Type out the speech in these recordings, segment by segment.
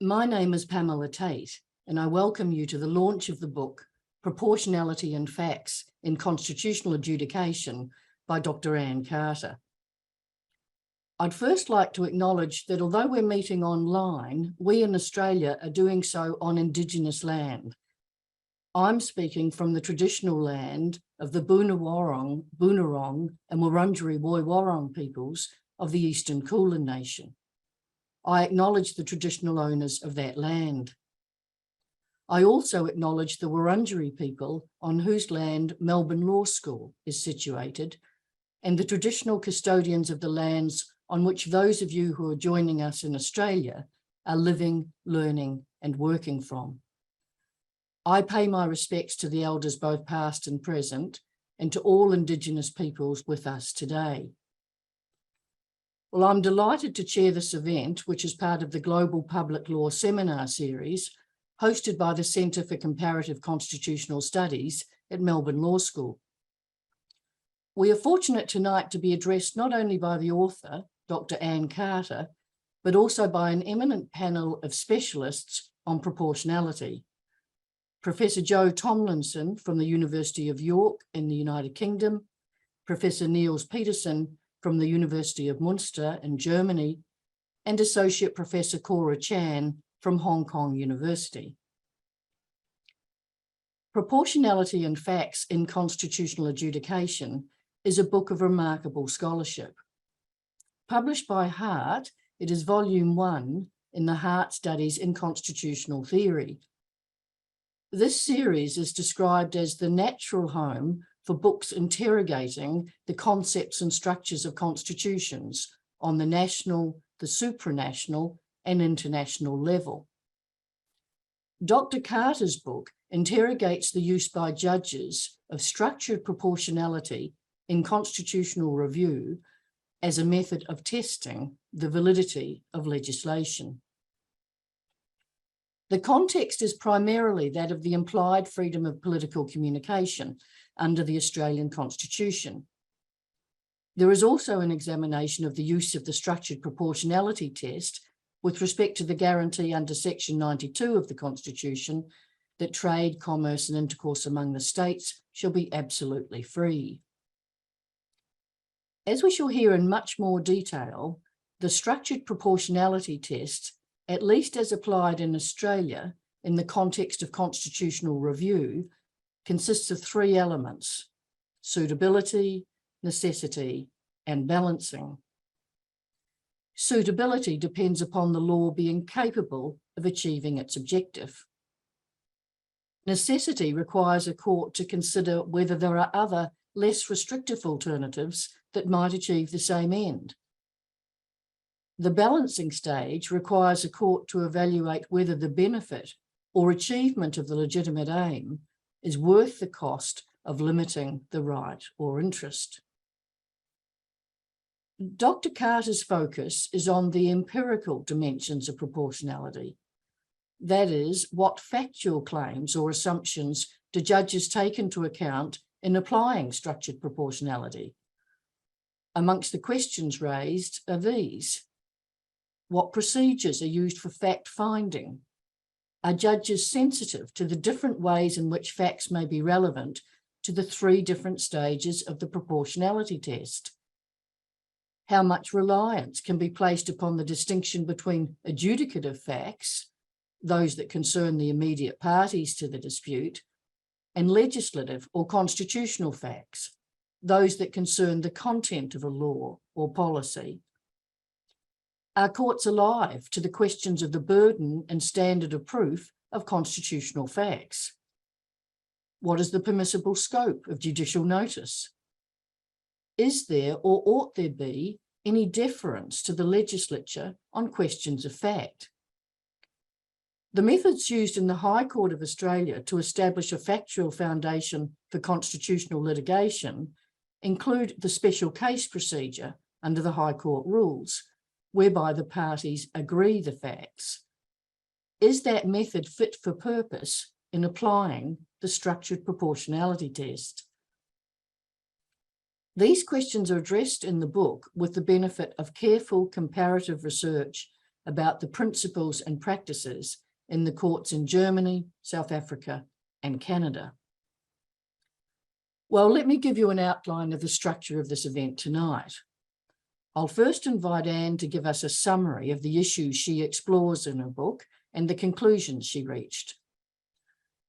My name is Pamela Tate, and I welcome you to the launch of the book, Proportionality and Facts in Constitutional Adjudication by Dr. Anne Carter. I'd first like to acknowledge that although we're meeting online, we in Australia are doing so on Indigenous land. I'm speaking from the traditional land of the Boonwurrung, and Wurundjeri Woiwurrung peoples of the Eastern Kulin Nation. I acknowledge the traditional owners of that land. I also acknowledge the Wurundjeri people on whose land Melbourne Law School is situated, and the traditional custodians of the lands on which those of you who are joining us in Australia are living, learning, and working from. I pay my respects to the elders both past and present, and to all Indigenous peoples with us today. Well, I'm delighted to chair this event, which is part of the Global Public Law Seminar Series, hosted by the Centre for Comparative Constitutional Studies at Melbourne Law School. We are fortunate tonight to be addressed not only by the author, Dr. Anne Carter, but also by an eminent panel of specialists on proportionality. Professor Joe Tomlinson from the University of York in the United Kingdom, Professor Niels Petersen from the University of Münster in Germany, and Associate Professor Cora Chan from Hong Kong University. Proportionality and Facts in Constitutional Adjudication is a book of remarkable scholarship. Published by Hart, it is Volume 1 in the Hart Studies in Constitutional Theory. This series is described as the natural home for books interrogating the concepts and structures of constitutions on the national, the supranational, and international level. Dr. Carter's book interrogates the use by judges of structured proportionality in constitutional review as a method of testing the validity of legislation. The context is primarily that of the implied freedom of political communication under the Australian Constitution. There is also an examination of the use of the structured proportionality test with respect to the guarantee under Section 92 of the Constitution that trade, commerce, and intercourse among the states shall be absolutely free. As we shall hear in much more detail, the structured proportionality test, at least as applied in Australia in the context of constitutional review, consists of three elements: suitability, necessity, and balancing. Suitability depends upon the law being capable of achieving its objective. Necessity requires a court to consider whether there are other, less restrictive alternatives that might achieve the same end. The balancing stage requires a court to evaluate whether the benefit or achievement of the legitimate aim is worth the cost of limiting the right or interest. Dr. Carter's focus is on the empirical dimensions of proportionality. That is, what factual claims or assumptions do judges take into account in applying structured proportionality? Amongst the questions raised are these: what procedures are used for fact-finding? Are judges sensitive to the different ways in which facts may be relevant to the three different stages of the proportionality test? How much reliance can be placed upon the distinction between adjudicative facts, those that concern the immediate parties to the dispute, and legislative or constitutional facts, those that concern the content of a law or policy? Are courts alive to the questions of the burden and standard of proof of constitutional facts? What is the permissible scope of judicial notice? Is there or ought there be any deference to the legislature on questions of fact? The methods used in the High Court of Australia to establish a factual foundation for constitutional litigation include the special case procedure under the High Court rules, whereby the parties agree the facts. Is that method fit for purpose in applying the structured proportionality test? These questions are addressed in the book with the benefit of careful comparative research about the principles and practices in the courts in Germany, South Africa, and Canada. Well, let me give you an outline of the structure of this event tonight. I'll first invite Anne to give us a summary of the issues she explores in her book and the conclusions she reached.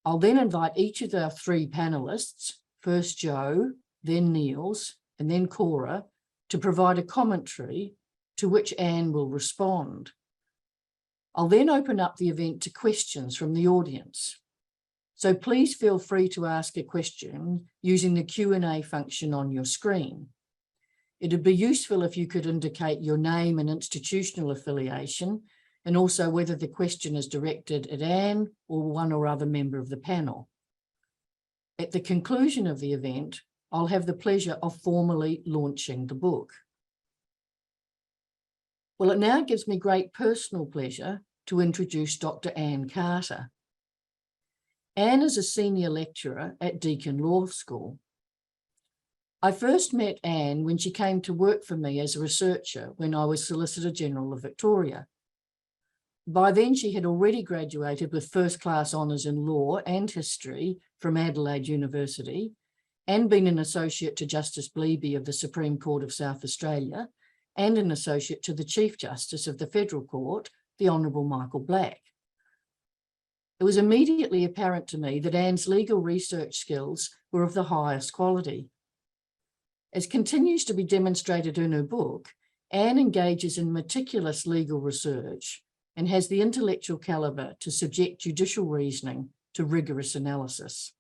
I'll then invite each of our three panelists, first Jo, then Niels, and then Cora, to provide a commentary to which Anne will respond. I'll then open up the event to questions from the audience. So please feel free to ask a question using the Q&A function on your screen. It'd be useful if you could indicate your name and institutional affiliation, and also whether the question is directed at Anne or one or other member of the panel. At the conclusion of the event, I'll have the pleasure of formally launching the book. Well, it now gives me great personal pleasure to introduce Dr. Anne Carter. Anne is a senior lecturer at Deakin Law School. I first met Anne when she came to work for me as a researcher when I was Solicitor General of Victoria. By then, she had already graduated with first-class honours in law and history from Adelaide University and been an associate to Justice Bleeby of the Supreme Court of South Australia and an associate to the Chief Justice of the Federal Court, the Honourable Michael Black. It was immediately apparent to me that Anne's legal research skills were of the highest quality. As continues to be demonstrated in her book, Anne engages in meticulous legal research and has the intellectual calibre to subject judicial reasoning to rigorous analysis.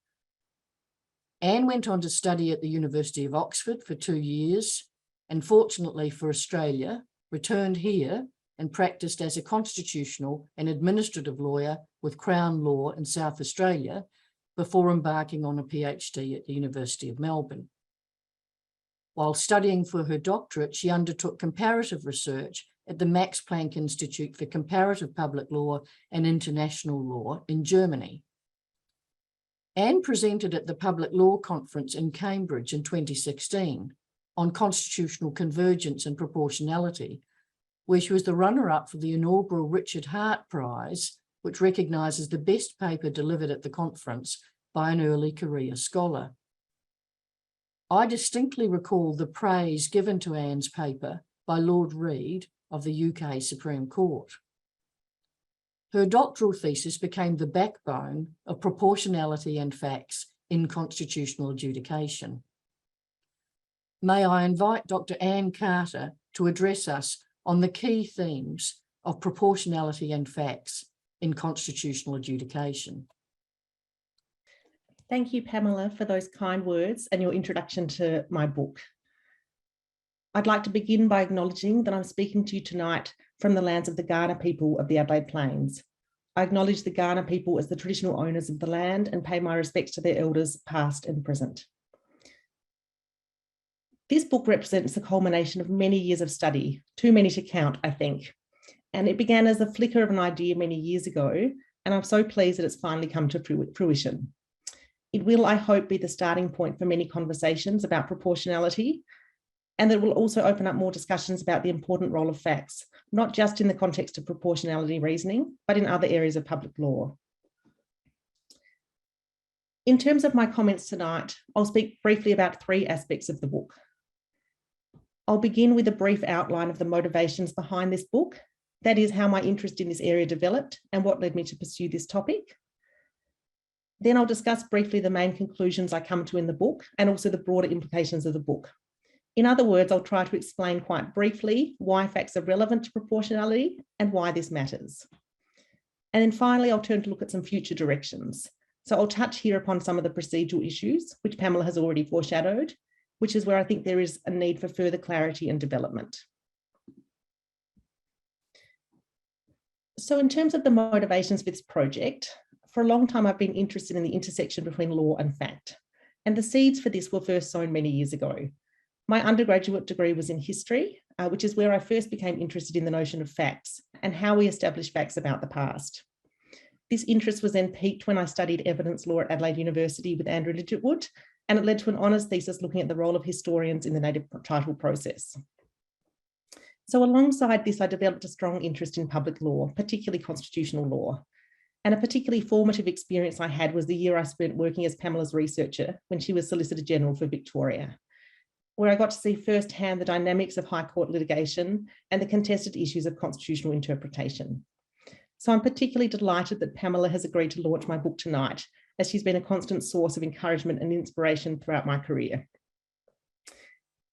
Anne went on to study at the University of Oxford for 2 years, and fortunately for Australia, returned here and practiced as a constitutional and administrative lawyer with Crown Law in South Australia before embarking on a PhD at the University of Melbourne. While studying for her doctorate, she undertook comparative research at the Max Planck Institute for Comparative Public Law and International Law in Germany. Anne presented at the Public Law Conference in Cambridge in 2016 on constitutional convergence and proportionality, where she was the runner-up for the inaugural Richard Hart Prize, which recognises the best paper delivered at the conference by an early career scholar. I distinctly recall the praise given to Anne's paper by Lord Reid of the UK Supreme Court. Her doctoral thesis became the backbone of Proportionality and Facts in Constitutional Adjudication. May I invite Dr. Anne Carter to address us on the key themes of proportionality and facts in constitutional adjudication. Thank you, Pamela, for those kind words and your introduction to my book. I'd like to begin by acknowledging that I'm speaking to you tonight from the lands of the Kaurna people of the Adelaide Plains. I acknowledge the Kaurna people as the traditional owners of the land and pay my respects to their elders, past and present. This book represents the culmination of many years of study, too many to count, I think. And it began as a flicker of an idea many years ago, and I'm so pleased that it's finally come to fruition. It will, I hope, be the starting point for many conversations about proportionality, and that it will also open up more discussions about the important role of facts, not just in the context of proportionality reasoning, but in other areas of public law. In terms of my comments tonight, I'll speak briefly about 3 aspects of the book. I'll begin with a brief outline of the motivations behind this book, that is, how my interest in this area developed and what led me to pursue this topic. Then I'll discuss briefly the main conclusions I come to in the book and also the broader implications of the book. In other words, I'll try to explain quite briefly why facts are relevant to proportionality and why this matters. And then finally, I'll turn to look at some future directions. So I'll touch here upon some of the procedural issues, which Pamela has already foreshadowed, which is where I think there is a need for further clarity and development. So in terms of the motivations for this project, for a long time, I've been interested in the intersection between law and fact. And the seeds for this were first sown many years ago. My undergraduate degree was in history, which is where I first became interested in the notion of facts and how we establish facts about the past. This interest was then piqued when I studied evidence law at Adelaide University with Andrew Lidgetwood, and it led to an honours thesis looking at the role of historians in the native title process. So alongside this, I developed a strong interest in public law, particularly constitutional law. And a particularly formative experience I had was the year I spent working as Pamela's researcher when she was Solicitor General for Victoria, where I got to see firsthand the dynamics of High Court litigation and the contested issues of constitutional interpretation. So I'm particularly delighted that Pamela has agreed to launch my book tonight, as she's been a constant source of encouragement and inspiration throughout my career.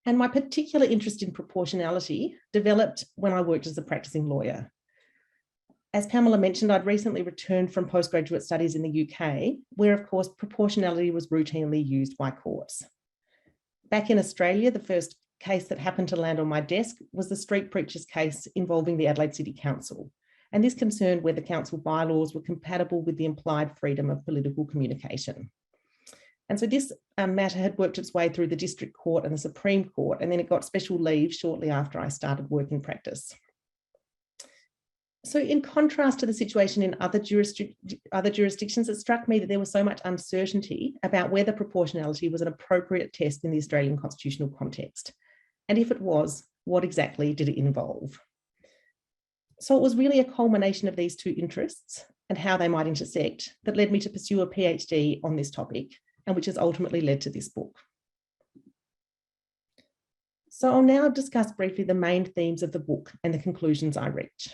And my particular interest in proportionality developed when I worked as a practicing lawyer. As Pamela mentioned, I'd recently returned from postgraduate studies in the UK, where of course proportionality was routinely used by courts. Back in Australia, the first case that happened to land on my desk was the street preachers case involving the Adelaide City Council. And this concerned whether council bylaws were compatible with the implied freedom of political communication. And so this matter had worked its way through the District Court and the Supreme Court, and then it got special leave shortly after I started work in practice. So in contrast to the situation in other jurisdictions, it struck me that there was so much uncertainty about whether proportionality was an appropriate test in the Australian constitutional context. And if it was, what exactly did it involve? So it was really a culmination of these two interests and how they might intersect that led me to pursue a PhD on this topic, and which has ultimately led to this book. So I'll now discuss briefly the main themes of the book and the conclusions I reach.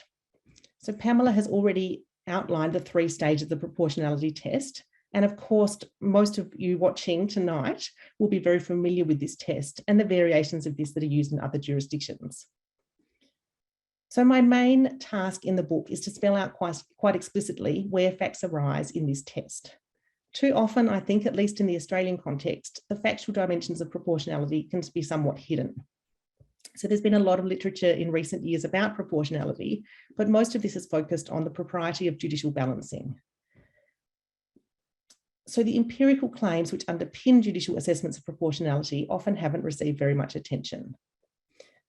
So Pamela has already outlined the 3 stages of the proportionality test. And of course, most of you watching tonight will be very familiar with this test and the variations of this that are used in other jurisdictions. So my main task in the book is to spell out quite explicitly where facts arise in this test. Too often, I think, at least in the Australian context, the factual dimensions of proportionality can be somewhat hidden. So there's been a lot of literature in recent years about proportionality, but most of this is focused on the propriety of judicial balancing. So the empirical claims which underpin judicial assessments of proportionality often haven't received very much attention.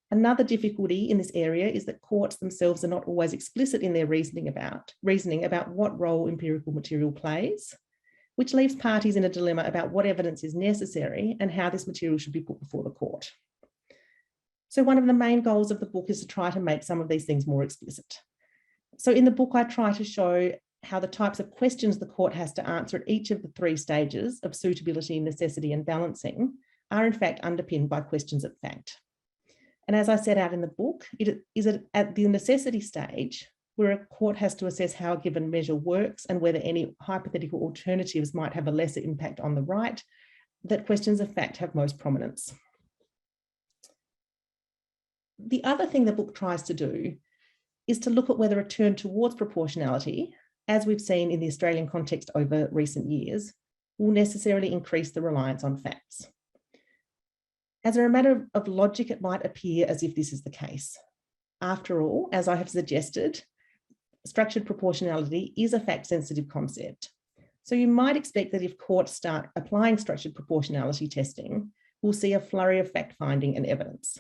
Another difficulty in this area is that courts themselves are not always explicit in their reasoning about what role empirical material plays, which leaves parties in a dilemma about what evidence is necessary and how this material should be put before the court. So one of the main goals of the book is to try to make some of these things more explicit. So in the book, I try to show how the types of questions the court has to answer at each of the 3 stages of suitability, necessity, and balancing are in fact underpinned by questions of fact. And as I set out in the book, it is at the necessity stage where a court has to assess how a given measure works and whether any hypothetical alternatives might have a lesser impact on the right, that questions of fact have most prominence. The other thing the book tries to do is to look at whether a turn towards proportionality, as we've seen in the Australian context over recent years, will necessarily increase the reliance on facts. As a matter of logic, it might appear as if this is the case. After all, as I have suggested, structured proportionality is a fact-sensitive concept. So you might expect that if courts start applying structured proportionality testing, we'll see a flurry of fact-finding and evidence.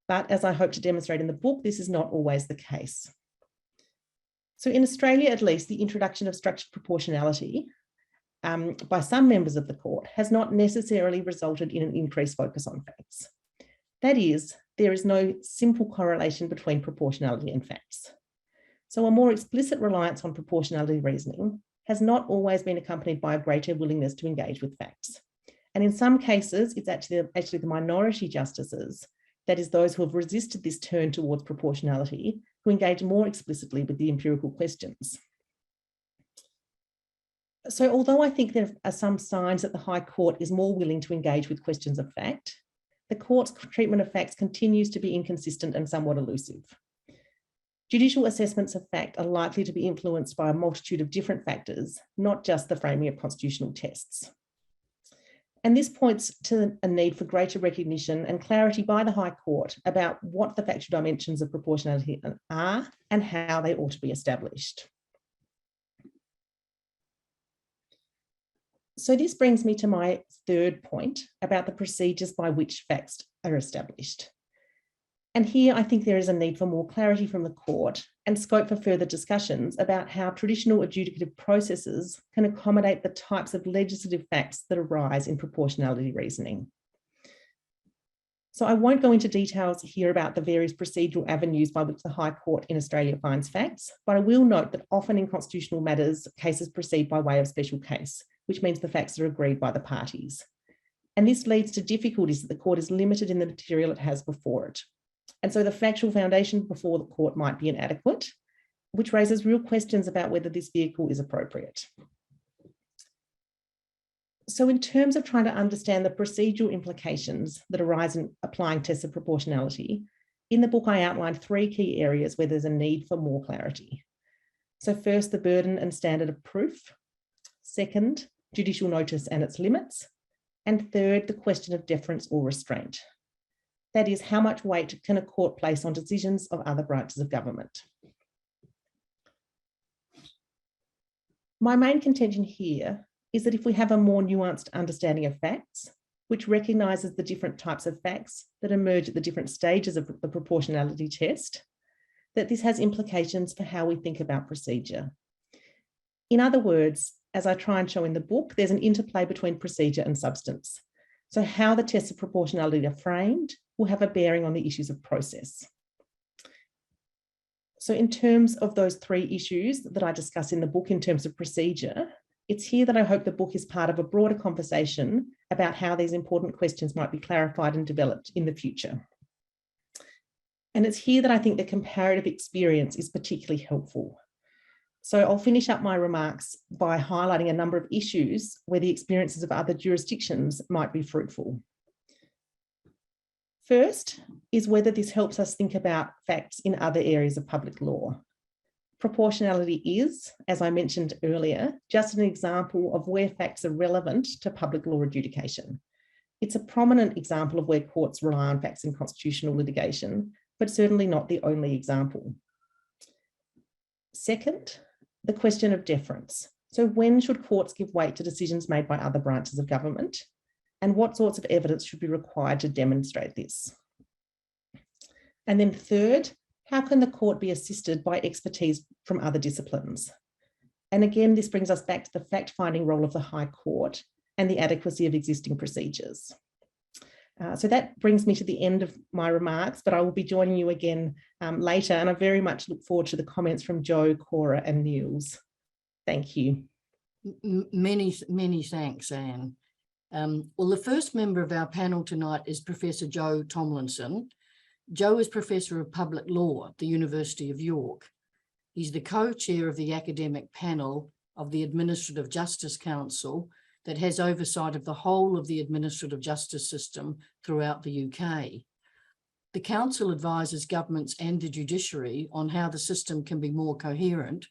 But as I hope to demonstrate in the book, this is not always the case. So in Australia, at least, the introduction of structured proportionality by some members of the court has not necessarily resulted in an increased focus on facts. That is, there is no simple correlation between proportionality and facts. So a more explicit reliance on proportionality reasoning has not always been accompanied by a greater willingness to engage with facts. And in some cases, it's actually the minority justices, that is those who have resisted this turn towards proportionality, who engage more explicitly with the empirical questions. So although I think there are some signs that the High Court is more willing to engage with questions of fact, the court's treatment of facts continues to be inconsistent and somewhat elusive. Judicial assessments of fact are likely to be influenced by a multitude of different factors, not just the framing of constitutional tests. And this points to a need for greater recognition and clarity by the High Court about what the factual dimensions of proportionality are and how they ought to be established. So this brings me to my 3rd point about the procedures by which facts are established. And here I think there is a need for more clarity from the court and scope for further discussions about how traditional adjudicative processes can accommodate the types of legislative facts that arise in proportionality reasoning. So I won't go into details here about the various procedural avenues by which the High Court in Australia finds facts, but I will note that often in constitutional matters, cases proceed by way of special case, which means the facts are agreed by the parties. And this leads to difficulties that the court is limited in the material it has before it. And so the factual foundation before the court might be inadequate, which raises real questions about whether this vehicle is appropriate. So in terms of trying to understand the procedural implications that arise in applying tests of proportionality, in the book I outlined 3 key areas where there's a need for more clarity. So first, the burden and standard of proof. Second, judicial notice and its limits. And third, the question of deference or restraint. That is, how much weight can a court place on decisions of other branches of government? My main contention here is that if we have a more nuanced understanding of facts, which recognises the different types of facts that emerge at the different stages of the proportionality test, that this has implications for how we think about procedure. In other words, as I try and show in the book, there's an interplay between procedure and substance. So how the tests of proportionality are framed will have a bearing on the issues of process. So in terms of those 3 issues that I discuss in the book in terms of procedure, it's here that I hope the book is part of a broader conversation about how these important questions might be clarified and developed in the future. And it's here that I think the comparative experience is particularly helpful. So I'll finish up my remarks by highlighting a number of issues where the experiences of other jurisdictions might be fruitful. First is whether this helps us think about facts in other areas of public law. Proportionality is, as I mentioned earlier, just an example of where facts are relevant to public law adjudication. It's a prominent example of where courts rely on facts in constitutional litigation, but certainly not the only example. Second, the question of deference. So when should courts give weight to decisions made by other branches of government? And what sorts of evidence should be required to demonstrate this? And then third, how can the court be assisted by expertise from other disciplines? And again, this brings us back to the fact-finding role of the High Court and the adequacy of existing procedures. So that brings me to the end of my remarks, but I will be joining you again later, and I very much look forward to the comments from Jo, Cora and Niels. Thank you. Many thanks, Anne. Well, the first member of our panel tonight is Professor Jo Tomlinson. Jo is Professor of Public Law at the University of York. He's the co-chair of the academic panel of the Administrative Justice Council that has oversight of the whole of the administrative justice system throughout the UK. The council advises governments and the judiciary on how the system can be more coherent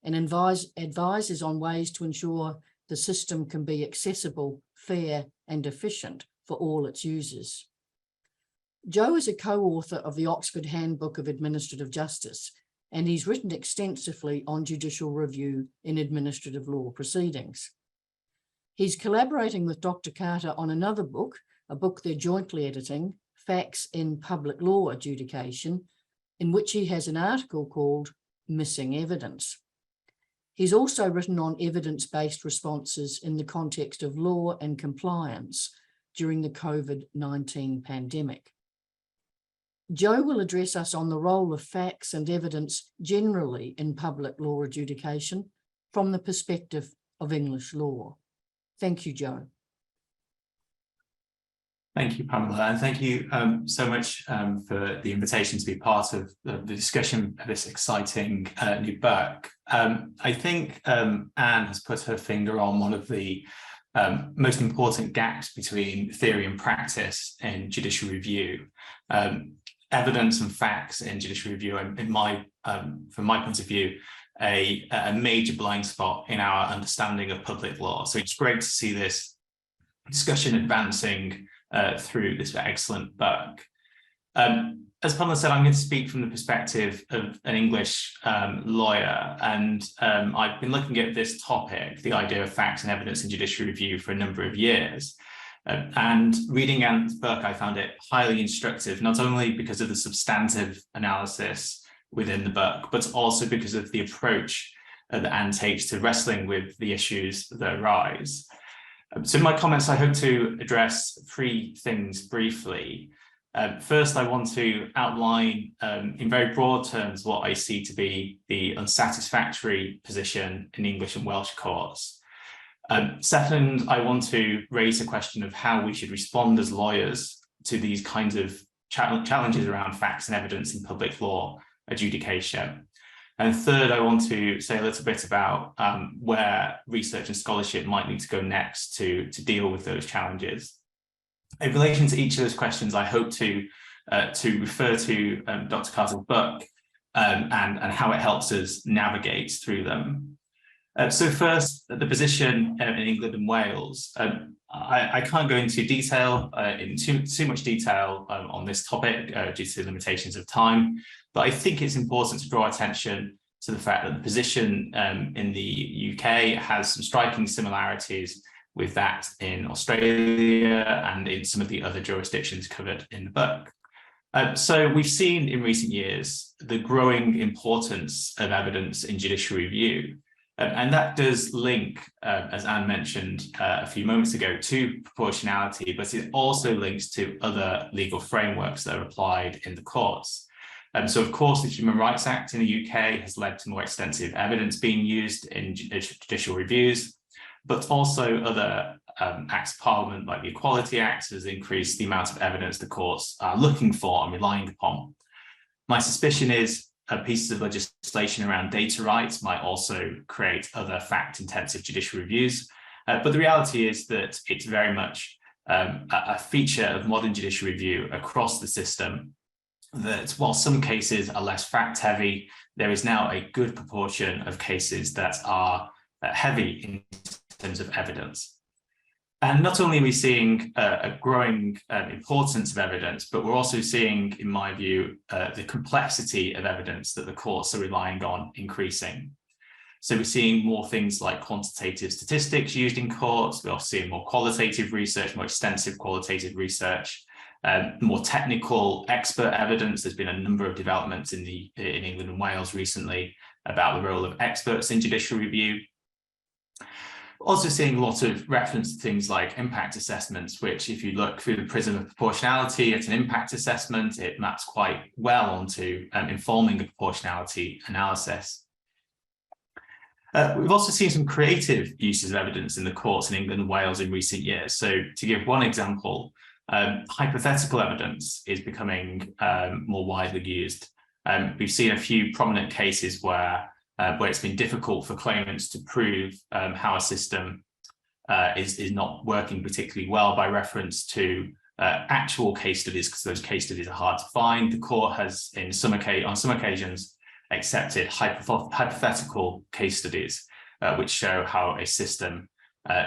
and advises on ways to ensure the system can be accessible, fair and efficient for all its users. Jo is a co-author of the Oxford Handbook of Administrative Justice, and he's written extensively on judicial review in administrative law proceedings. He's collaborating with Dr. Carter on another book, a book they're jointly editing, Facts in Public Law Adjudication, in which he has an article called Missing Evidence. He's also written on evidence-based responses in the context of law and compliance during the COVID-19 pandemic. Jo will address us on the role of facts and evidence generally in public law adjudication from the perspective of English law. Thank you, Jo. Thank you, Pamela, and thank you so much for the invitation to be part of the discussion of this exciting new book. I think Anne has put her finger on one of the most important gaps between theory and practice in judicial review. Evidence and facts in judicial review, from my point of view, a major blind spot in our understanding of public law. So it's great to see this discussion advancing through this excellent book. As Pamela said, I'm going to speak from the perspective of an English lawyer, and I've been looking at this topic, the idea of facts and evidence in judicial review, for a number of years. And reading Anne's book, I found it highly instructive, not only because of the substantive analysis within the book, but also because of the approach that Anne takes to wrestling with the issues that arise. So in my comments, I hope to address 3 things briefly. First, I want to outline in very broad terms what I see to be the unsatisfactory position in English and Welsh courts. Second, I want to raise the question of how we should respond as lawyers to these kinds of challenges around facts and evidence in public law adjudication. And third, I want to say a little bit about where research and scholarship might need to go next to deal with those challenges. In relation to each of those questions, I hope to refer to Dr. Carter's book and how it helps us navigate through them. So first, the position in England and Wales. I can't go into detail, in too much detail on this topic due to the limitations of time, but I think it's important to draw attention to the fact that the position in the UK has some striking similarities with that in Australia and in some of the other jurisdictions covered in the book. So we've seen in recent years the growing importance of evidence in judicial review. And that does link, as Anne mentioned a few moments ago, to proportionality, but it also links to other legal frameworks that are applied in the courts. So, of course, the Human Rights Act in the UK has led to more extensive evidence being used in judicial reviews, but also other acts of parliament, like the Equality Act, has increased the amount of evidence the courts are looking for and relying upon. My suspicion is pieces of legislation around data rights might also create other fact-intensive judicial reviews. But the reality is that it's very much a feature of modern judicial review across the system that while some cases are less fact-heavy, there is now a good proportion of cases that are heavy in terms of evidence. And not only are we seeing a growing importance of evidence, but we're also seeing, in my view, the complexity of evidence that the courts are relying on increasing. So we're seeing more things like quantitative statistics used in courts. We're also seeing more qualitative research, more extensive qualitative research, more technical expert evidence. There's been a number of developments in England and Wales recently about the role of experts in judicial review. Also seeing a lot of reference to things like impact assessments, which if you look through the prism of proportionality at an impact assessment, it maps quite well onto informing a proportionality analysis. We've also seen some creative uses of evidence in the courts in England and Wales in recent years. So to give one example, hypothetical evidence is becoming more widely used. We've seen a few prominent cases where it's been difficult for claimants to prove how a system is not working particularly well by reference to actual case studies, because those case studies are hard to find. The court has, on some occasions, accepted hypothetical case studies which show how a system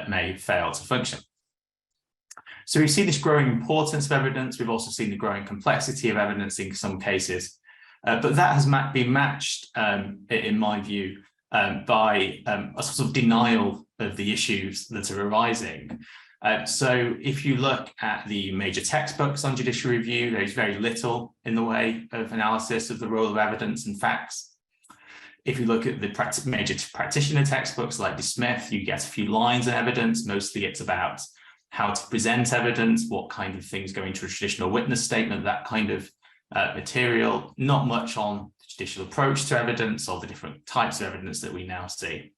may fail to function. So we've seen this growing importance of evidence. We've also seen the growing complexity of evidence in some cases. But that has been matched, in my view, by a sort of denial of the issues that are arising. So if you look at the major textbooks on judicial review, there's very little in the way of analysis of the role of evidence and facts. If you look at the major practitioner textbooks like De Smith, you get a few lines of evidence. Mostly it's about how to present evidence, what kind of things go into a traditional witness statement, that kind of material, not much on the judicial approach to evidence or the different types of evidence that we now see.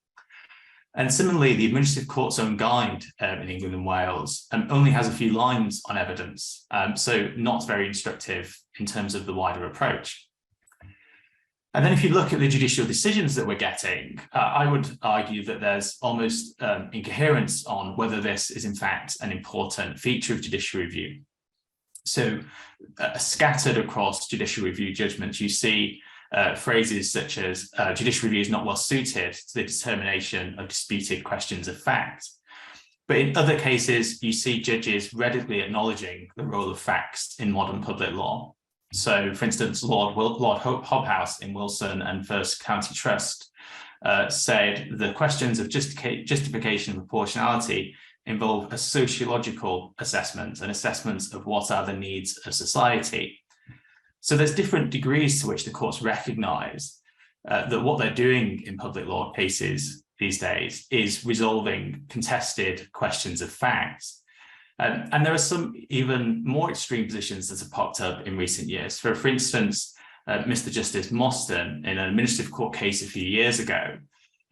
And similarly, the Administrative Court's own guide in England and Wales only has a few lines on evidence, so not very instructive in terms of the wider approach. And then if you look at the judicial decisions that we're getting, I would argue that there's almost incoherence on whether this is in fact an important feature of judicial review. So scattered across judicial review judgments, you see phrases such as judicial review is not well suited to the determination of disputed questions of fact. But in other cases, you see judges readily acknowledging the role of facts in modern public law. So, for instance, Lord Hobhouse in Wilson and First County Trust said the questions of justification and proportionality involve a sociological assessment, an assessment of what are the needs of society. So there's different degrees to which the courts recognise that what they're doing in public law cases these days is resolving contested questions of facts. And there are some even more extreme positions that have popped up in recent years. For instance, Mr. Justice Mostyn, in an administrative court case a few years ago,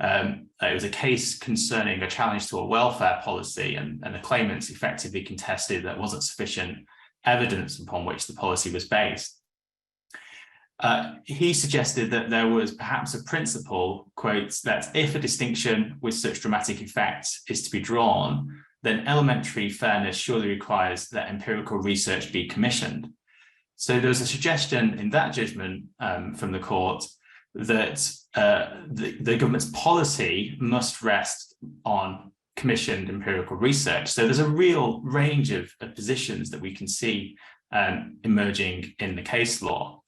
it was a case concerning a challenge to a welfare policy, and the claimants effectively contested that there wasn't sufficient evidence upon which the policy was based. He suggested that there was perhaps a principle, quotes, that if a distinction with such dramatic effect is to be drawn, then elementary fairness surely requires that empirical research be commissioned. So there was a suggestion in that judgment from the court that the government's policy must rest on commissioned empirical research. So there's a real range of positions that we can see emerging in the case law.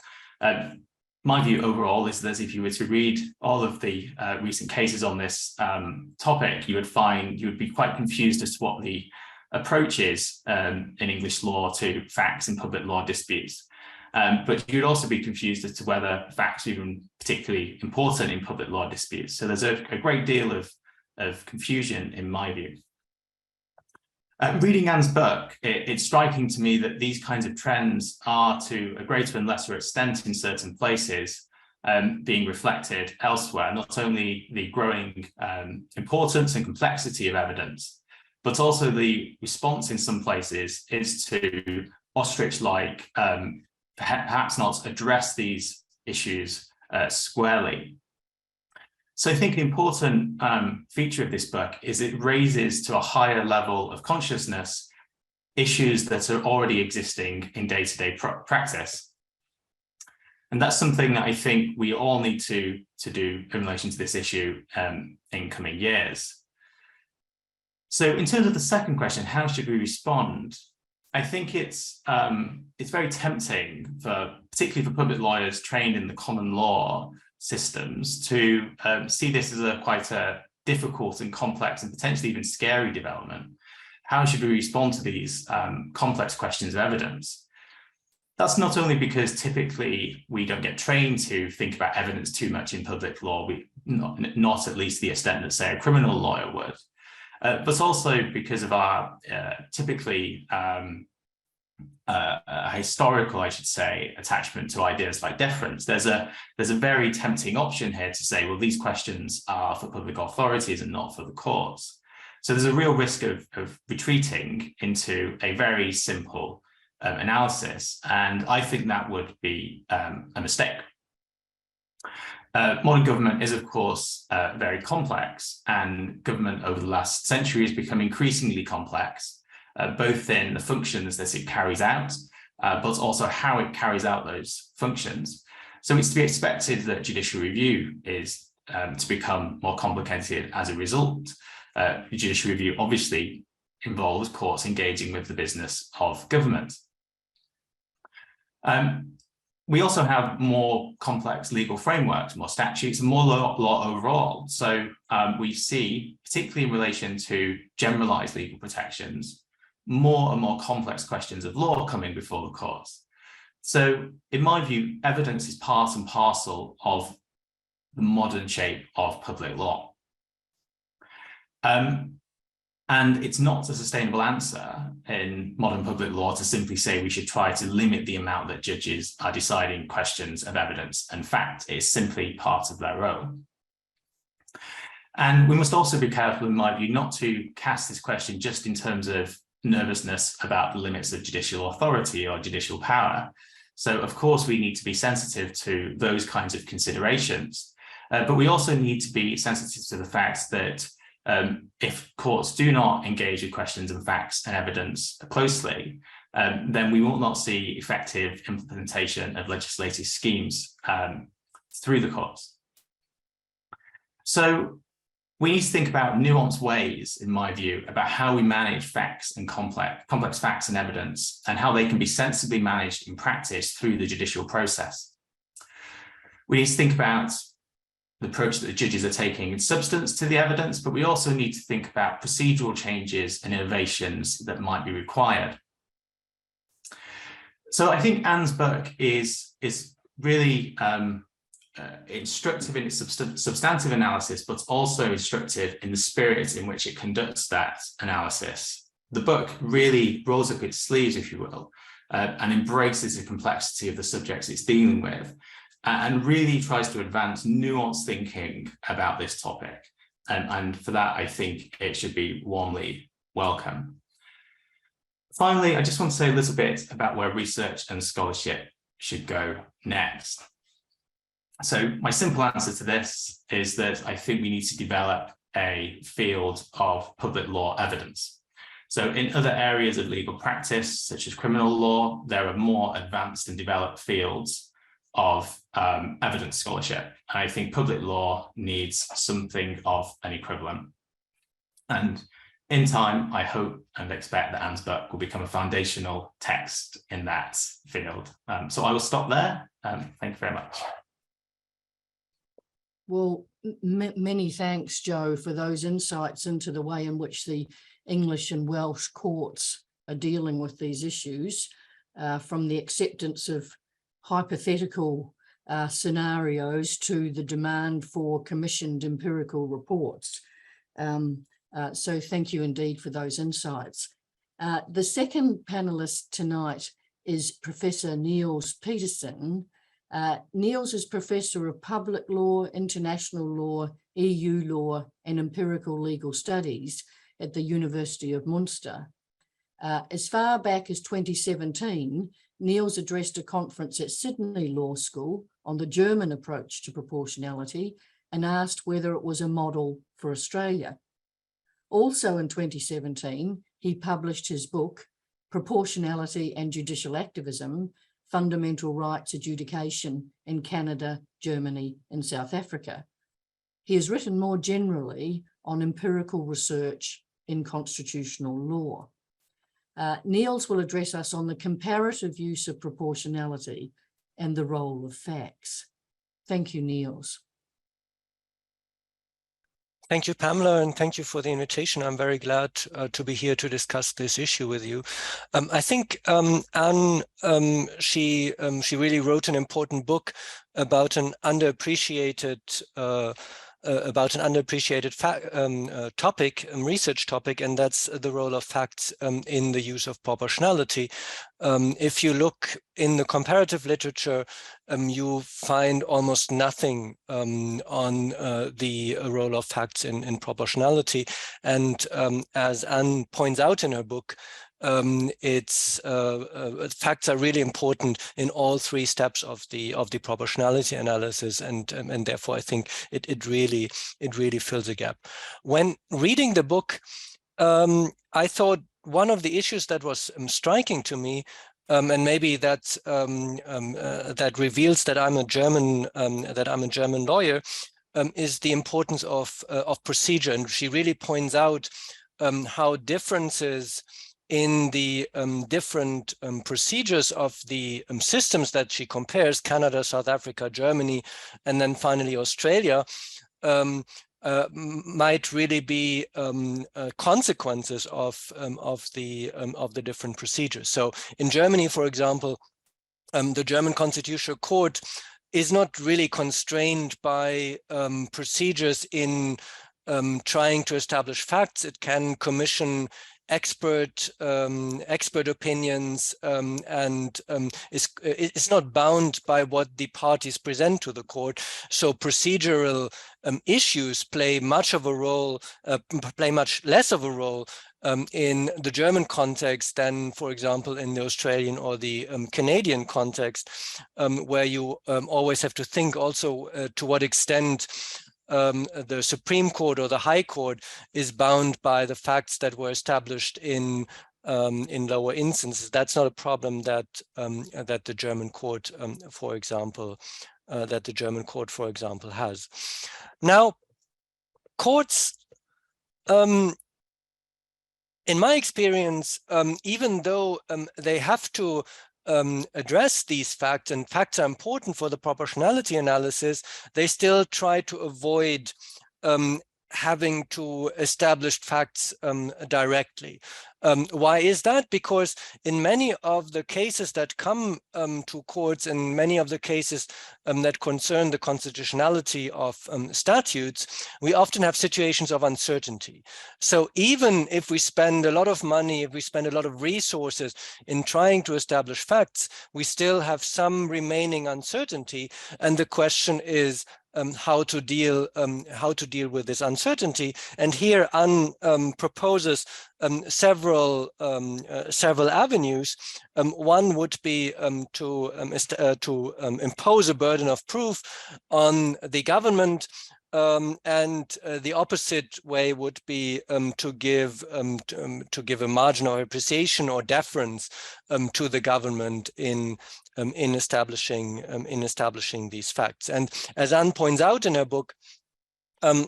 My view overall is that if you were to read all of the recent cases on this topic, you would be quite confused as to what the approach is in English law to facts in public law disputes. But you'd also be confused as to whether facts are even particularly important in public law disputes. So there's a great deal of confusion in my view. Reading Anne's book, it's striking to me that these kinds of trends are to a greater and lesser extent in certain places being reflected elsewhere, not only the growing importance and complexity of evidence, but also the response in some places is to ostrich-like, perhaps not address these issues squarely. So I think an important feature of this book is it raises to a higher level of consciousness issues that are already existing in day-to-day practice. And that's something that I think we all need to do in relation to this issue in coming years. So in terms of the second question, how should we respond? I think it's very tempting particularly for public lawyers trained in the common law systems to see this as quite a difficult and complex and potentially even scary development. How should we respond to these complex questions of evidence? That's not only because typically we don't get trained to think about evidence too much in public law, not at least the extent that, say, a criminal lawyer would, but also because of our typically a historical, I should say, attachment to ideas like deference. There's a very tempting option here to say, well, these questions are for public authorities and not for the courts. So there's a real risk of retreating into a very simple analysis, and I think that would be a mistake. Modern government is, of course, very complex, and government over the last century has become increasingly complex, both in the functions that it carries out, but also how it carries out those functions. So it's to be expected that judicial review is to become more complicated as a result. Judicial review obviously involves courts engaging with the business of government. We also have more complex legal frameworks, more statutes, and more law overall. So we see, particularly in relation to generalized legal protections, more and more complex questions of law coming before the courts. So in my view, evidence is part and parcel of the modern shape of public law. And it's not a sustainable answer in modern public law to simply say we should try to limit the amount that judges are deciding questions of evidence and fact. It is simply part of their role. And we must also be careful, in my view, not to cast this question just in terms of nervousness about the limits of judicial authority or judicial power. So, of course, we need to be sensitive to those kinds of considerations. But we also need to be sensitive to the fact that if courts do not engage with questions of facts and evidence closely, then we will not see effective implementation of legislative schemes through the courts. So we need to think about nuanced ways, in my view, about how we manage facts and complex facts and evidence, and how they can be sensibly managed in practice through the judicial process. We need to think about the approach that the judges are taking in substance to the evidence, but we also need to think about procedural changes and innovations that might be required. So I think Anne's book is really instructive in its substantive analysis, but also instructive in the spirit in which it conducts that analysis. The book really rolls up its sleeves, if you will, and embraces the complexity of the subjects it's dealing with, and really tries to advance nuanced thinking about this topic. And for that, I think it should be warmly welcome. Finally, I just want to say a little bit about where research and scholarship should go next. So my simple answer to this is that I think we need to develop a field of public law evidence. So in other areas of legal practice, such as criminal law, there are more advanced and developed fields of evidence scholarship. And I think public law needs something of an equivalent. And in time, I hope and expect that Anne's book will become a foundational text in that field. So I will stop there. Thank you very much. Well, many thanks, Joe, for those insights into the way in which the English and Welsh courts are dealing with these issues, from the acceptance of hypothetical scenarios to the demand for commissioned empirical reports. So thank you indeed for those insights. The second panelist tonight is Professor Niels Petersen. Niels is Professor of Public Law, International Law, EU Law and Empirical Legal Studies at the University of Munster. As far back as 2017, Niels addressed a conference at Sydney Law School on the German approach to proportionality and asked whether it was a model for Australia. Also in 2017, he published his book, Proportionality and Judicial Activism, Fundamental Rights Adjudication in Canada, Germany, and South Africa. He has written more generally on empirical research in constitutional law. Niels will address us on the comparative use of proportionality and the role of facts. Thank you, Niels. Thank you, Pamela, and thank you for the invitation. I'm very glad to be here to discuss this issue with you. I think Anne, she really wrote an important book about an underappreciated topic, research topic, and that's the role of facts in the use of proportionality. If you look in the comparative literature, you find almost nothing on the role of facts in proportionality. And as Anne points out in her book, facts are really important in all three steps of the proportionality analysis, and therefore I think it really fills a gap. When reading the book, I thought one of the issues that was striking to me, and maybe that reveals that I'm a German lawyer, is the importance of procedure, and she really points out how differences in the different procedures of the systems that she compares, Canada, South Africa, Germany, and then finally Australia, might really be consequences of the different procedures. So in Germany, for example, the German Constitutional Court is not really constrained by procedures in trying to establish facts. It can commission expert opinions, and it's not bound by what the parties present to the court. So procedural issues play much less of a role in the German context than, for example, in the Australian or the Canadian context, where you always have to think also to what extent the Supreme Court or the High Court is bound by the facts that were established in lower instances. That's not a problem that the German court, for example, has. Now, courts, in my experience, even though they have to address these facts, and facts are important for the proportionality analysis, they still try to avoid having to establish facts directly. Why is that? Because in many of the cases that come to courts, and many of the cases that concern the constitutionality of statutes, we often have situations of uncertainty. So even if we spend a lot of money, if we spend a lot of resources in trying to establish facts, we still have some remaining uncertainty. And the question is, how to deal with this uncertainty. And here Anne proposes several avenues. One would be to impose a burden of proof on the government, and the opposite way would be to give a margin of appreciation or deference to the government in establishing these facts. And as Anne points out in her book,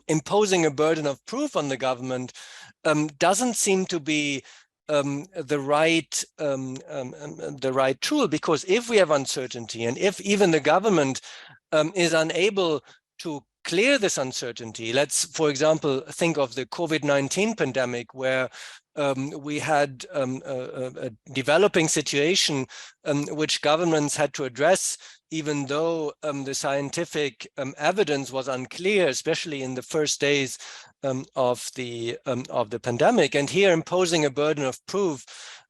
imposing a burden of proof on the government doesn't seem to be the right tool, because if we have uncertainty, and if even the government is unable to clear this uncertainty, let's, for example, think of the COVID-19 pandemic, where we had a developing situation which governments had to address, even though the scientific evidence was unclear, especially in the first days of the pandemic. And here, imposing a burden of proof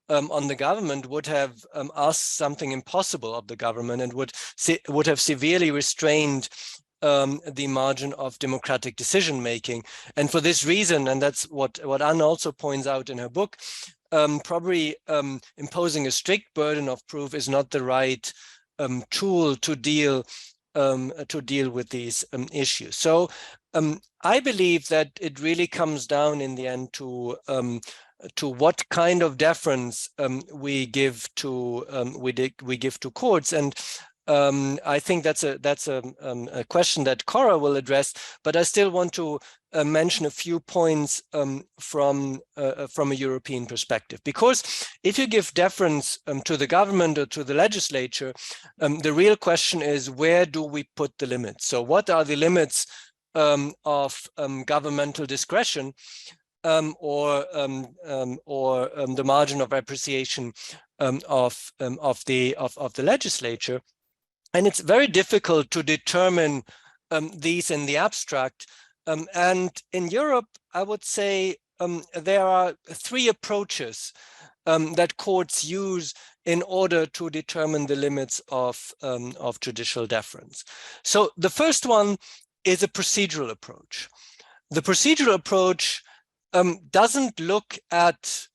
on the government would have asked something impossible of the government, and would have severely restrained the margin of democratic decision making. And for this reason, and that's what Anne also points out in her book, probably imposing a strict burden of proof is not the right tool to deal with these issues. So I believe that it really comes down in the end to what kind of deference we give to courts. And I think that's a question that Cora will address, but I still want to mention a few points from a European perspective. Because if you give deference to the government or to the legislature, the real question is, where do we put the limits? So what are the limits of governmental discretion, or the margin of appreciation of the legislature? And it's very difficult to determine these in the abstract. And in Europe, I would say there are three approaches that courts use in order to determine the limits of judicial deference. So the first one is a procedural approach. The procedural approach doesn't look at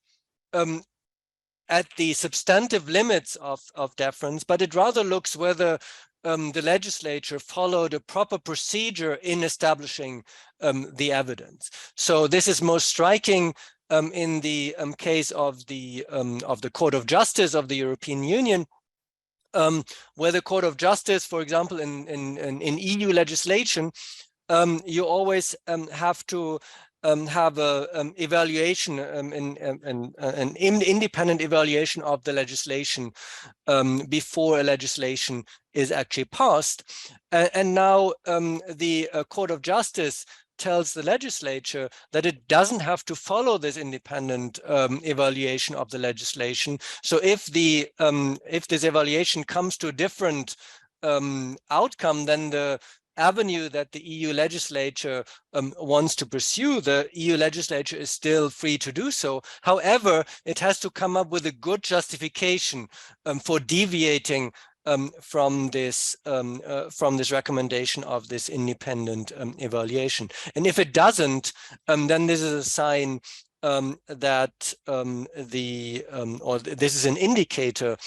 the substantive limits of deference, but it rather looks whether the legislature followed a proper procedure in establishing the evidence. So this is most striking in the case of the Court of Justice of the European Union, where the Court of Justice, for example, in EU legislation, you always have to have an evaluation, an independent evaluation of the legislation before a legislation is actually passed. And now the Court of Justice tells the legislature that it doesn't have to follow this independent evaluation of the legislation. So if this evaluation comes to a different outcome than the avenue that the EU legislature wants to pursue, the EU legislature is still free to do so. However, it has to come up with a good justification for deviating from this recommendation of this independent evaluation. And if it doesn't, then this is a sign that this is an indicator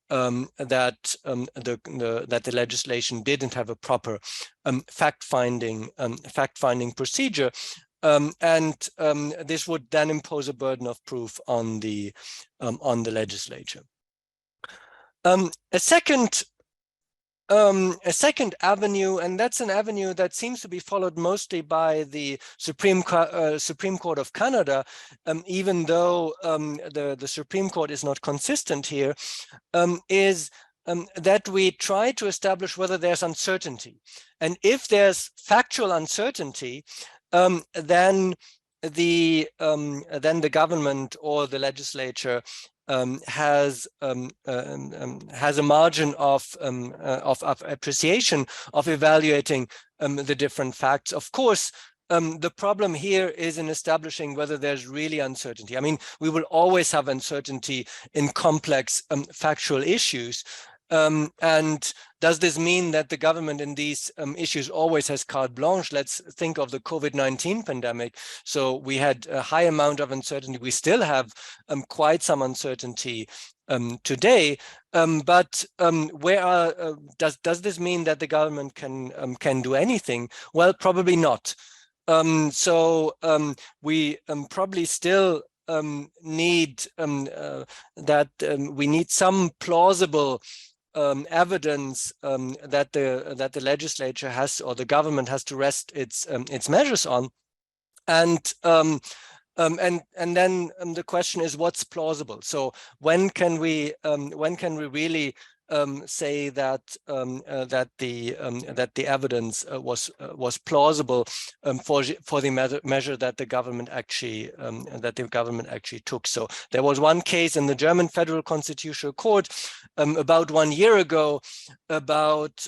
that the legislation didn't have a proper fact-finding procedure, and this would then impose a burden of proof on the legislature. A second avenue, and that's an avenue that seems to be followed mostly by the Supreme Court of Canada, even though the Supreme Court is not consistent here, is that we try to establish whether there's uncertainty. And if there's factual uncertainty, then the government or the legislature has a margin of appreciation of evaluating the different facts. Of course, the problem here is in establishing whether there's really uncertainty. I mean, we will always have uncertainty in complex factual issues. And does this mean that the government in these issues always has carte blanche? Let's think of the COVID-19 pandemic. So we had a high amount of uncertainty. We still have quite some uncertainty today. But does this mean that the government can do anything? Well, probably not. We probably still need we need some plausible evidence that the legislature has, or the government has, to rest its measures on, and then the question is, what's plausible? So when can we really say that the evidence was plausible for the measure that the government actually took? So there was one case in the German Federal Constitutional Court about 1 year ago about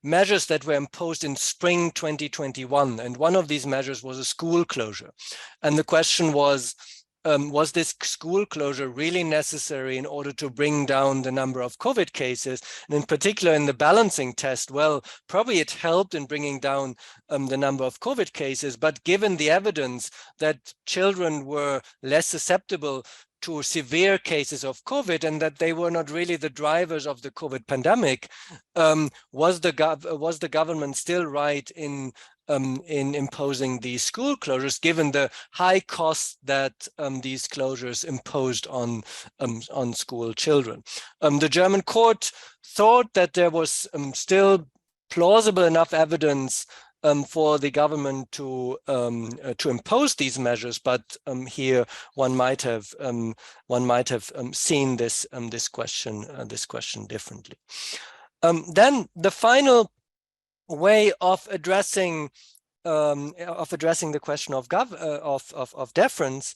measures that were imposed in spring 2021, and one of these measures was a school closure, and the question was this school closure really necessary in order to bring down the number of COVID cases? And in particular, in the balancing test, well, probably it helped in bringing down the number of COVID cases, but given the evidence that children were less susceptible to severe cases of COVID and that they were not really the drivers of the COVID pandemic, was the government still right in imposing these school closures, given the high cost that these closures imposed on school children? The German court thought that there was still plausible enough evidence for the government to impose these measures, but here one might have seen this question differently. Then the final way of addressing the question of deference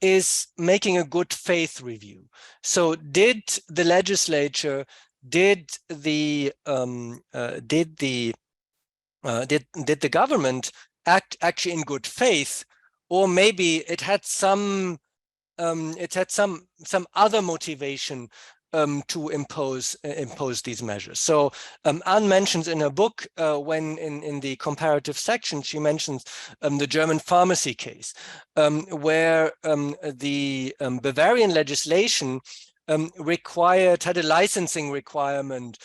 is making a good faith review. So did the legislature, did the government act actually in good faith, or maybe it had some other motivation to impose these measures? So Anne mentions in her book, when in the comparative section, she mentions the German pharmacy case, where the Bavarian legislation had a licensing requirement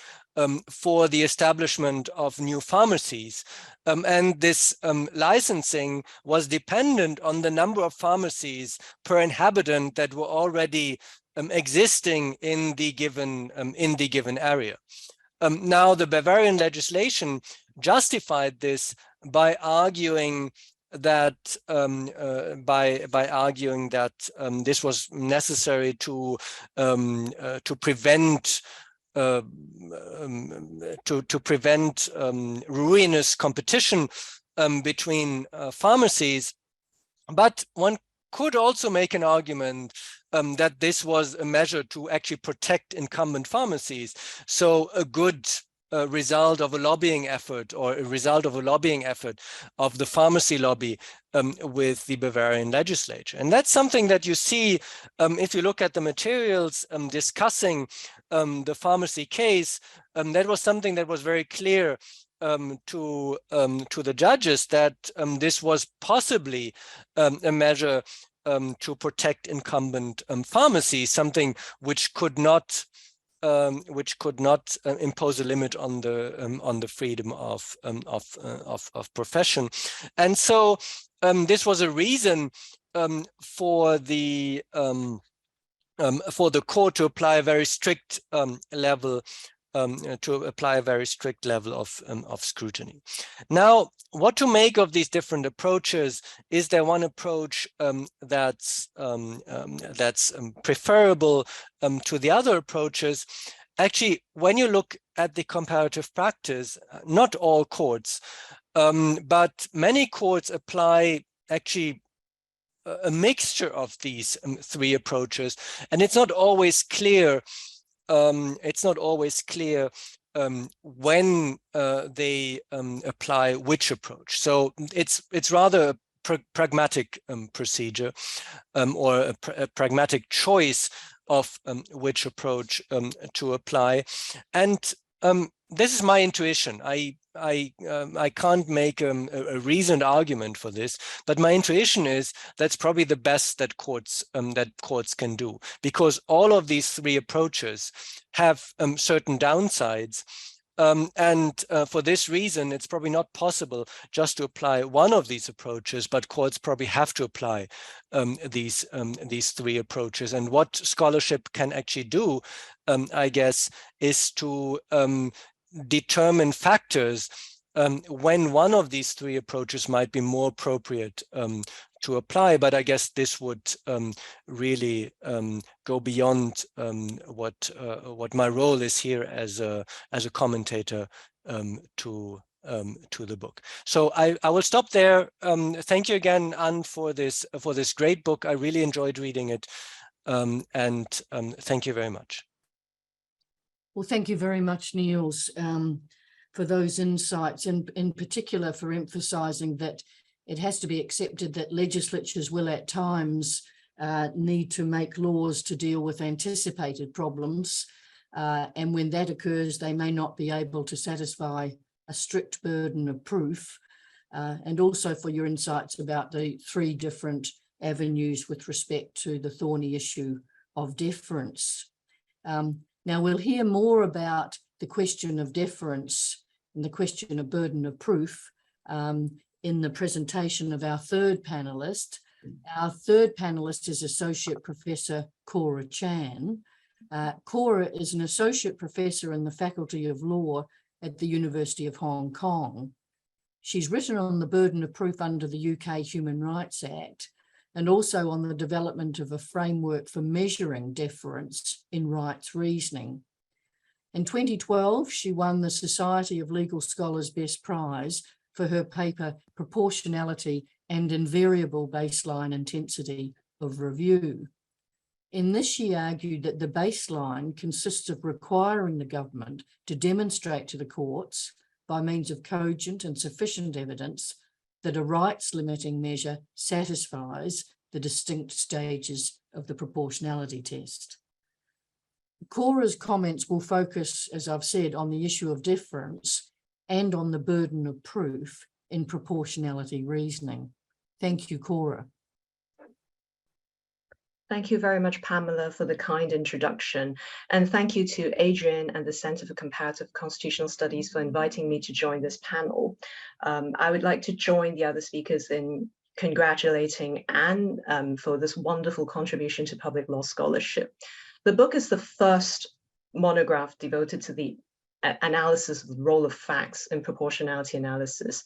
for the establishment of new pharmacies. And this licensing was dependent on the number of pharmacies per inhabitant that were already existing in the given area. Now, the Bavarian legislation justified this by arguing that this was necessary to prevent ruinous competition between pharmacies. But one could also make an argument that this was a measure to actually protect incumbent pharmacies. So a good result of a lobbying effort, or a result of a lobbying effort of the pharmacy lobby with the Bavarian legislature. And that's something that you see if you look at the materials discussing the pharmacy case. That was something that was very clear to the judges, that this was possibly a measure to protect incumbent pharmacies, something which could not impose a limit on the freedom of profession. And so this was a reason for the court to apply a very strict level of scrutiny. Now, what to make of these different approaches? Is there one approach that's preferable to the other approaches? Actually, when you look at the comparative practice, not all courts, but many courts apply actually a mixture of these three approaches, and it's not always clear. When they apply which approach. So it's rather a pragmatic procedure, or a pragmatic choice of which approach to apply. And this is my intuition. I can't make a reasoned argument for this, but my intuition is that's probably the best that courts can do, because all of these three approaches have certain downsides. And for this reason, it's probably not possible just to apply one of these approaches, but courts probably have to apply these three approaches. And what scholarship can actually do, I guess, is to determine factors when one of these three approaches might be more appropriate to apply. But I guess this would really go beyond what my role is here as a commentator to the book. So I will stop there. Thank you again, Anne, for this great book. I really enjoyed reading it, and thank you very much. Well, thank you very much, Niels, for those insights, and in particular for emphasising that it has to be accepted that legislatures will at times need to make laws to deal with anticipated problems. And when that occurs, they may not be able to satisfy a strict burden of proof. And also for your insights about the three different avenues with respect to the thorny issue of deference. Now we'll hear more about the question of deference and the question of burden of proof in the presentation of our third panellist. Our third panellist is Associate Professor Cora Chan. Cora is an Associate Professor in the Faculty of Law at the University of Hong Kong. She's written on the burden of proof under the UK Human Rights Act, and also on the development of a framework for measuring deference in rights reasoning. In 2012, she won the Society of Legal Scholars Best Prize for her paper, Proportionality and Invariable Baseline Intensity of Review. In this, she argued that the baseline consists of requiring the government to demonstrate to the courts, by means of cogent and sufficient evidence, that a rights-limiting measure satisfies the distinct stages of the proportionality test. Cora's comments will focus, as I've said, on the issue of deference and on the burden of proof in proportionality reasoning. Thank you, Cora. Thank you very much, Pamela, for the kind introduction. And thank you to Adrian and the Center for Comparative Constitutional Studies for inviting me to join this panel. I would like to join the other speakers in congratulating Anne for this wonderful contribution to public law scholarship. The book is the first monograph devoted to the analysis of the role of facts in proportionality analysis.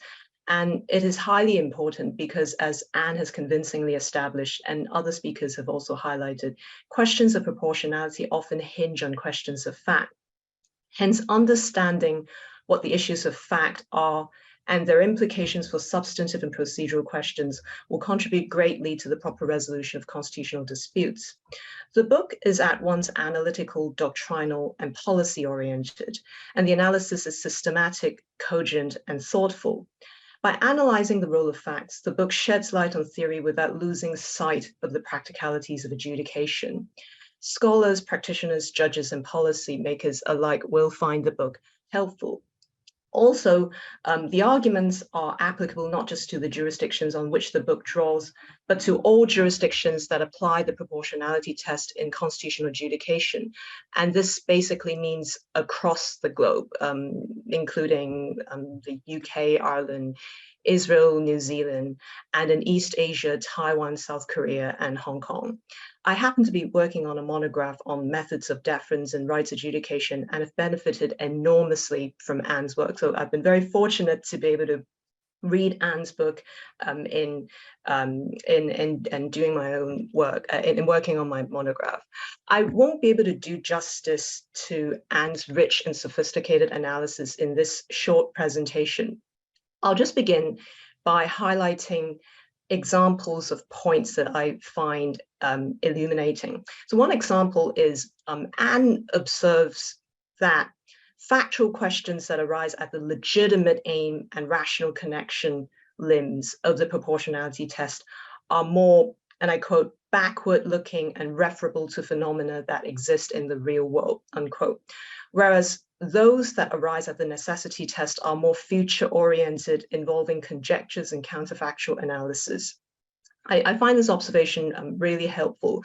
And it is highly important because, as Anne has convincingly established and other speakers have also highlighted, questions of proportionality often hinge on questions of fact. Hence, understanding what the issues of fact are and their implications for substantive and procedural questions will contribute greatly to the proper resolution of constitutional disputes. The book is at once analytical, doctrinal, and policy-oriented, and the analysis is systematic, cogent, and thoughtful. By analyzing the role of facts, the book sheds light on theory without losing sight of the practicalities of adjudication. Scholars, practitioners, judges, and policymakers alike will find the book helpful. Also, the arguments are applicable not just to the jurisdictions on which the book draws, but to all jurisdictions that apply the proportionality test in constitutional adjudication. And this basically means across the globe, including the UK, Ireland, Israel, New Zealand, and in East Asia, Taiwan, South Korea, and Hong Kong. I happen to be working on a monograph on methods of deference and rights adjudication and have benefited enormously from Anne's work. So I've been very fortunate to be able to read Anne's book in doing my own work, in working on my monograph. I won't be able to do justice to Anne's rich and sophisticated analysis in this short presentation. I'll just begin by highlighting examples of points that I find illuminating. So one example is Anne observes that factual questions that arise at the legitimate aim and rational connection limbs of the proportionality test are more, and I quote, backward looking and referable to phenomena that exist in the real world, unquote. Whereas those that arise at the necessity test are more future oriented, involving conjectures and counterfactual analysis. I find this observation really helpful.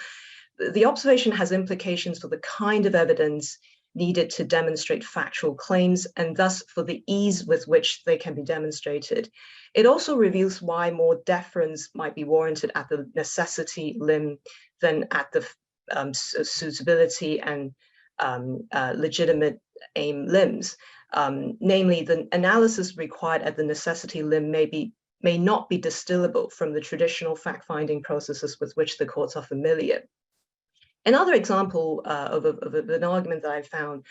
The observation has implications for the kind of evidence needed to demonstrate factual claims, and thus for the ease with which they can be demonstrated. It also reveals why more deference might be warranted at the necessity limb than at the suitability and legitimate aim limbs. Namely, the analysis required at the necessity limb may not be distillable from the traditional fact-finding processes with which the courts are familiar. Another example of an argument that I found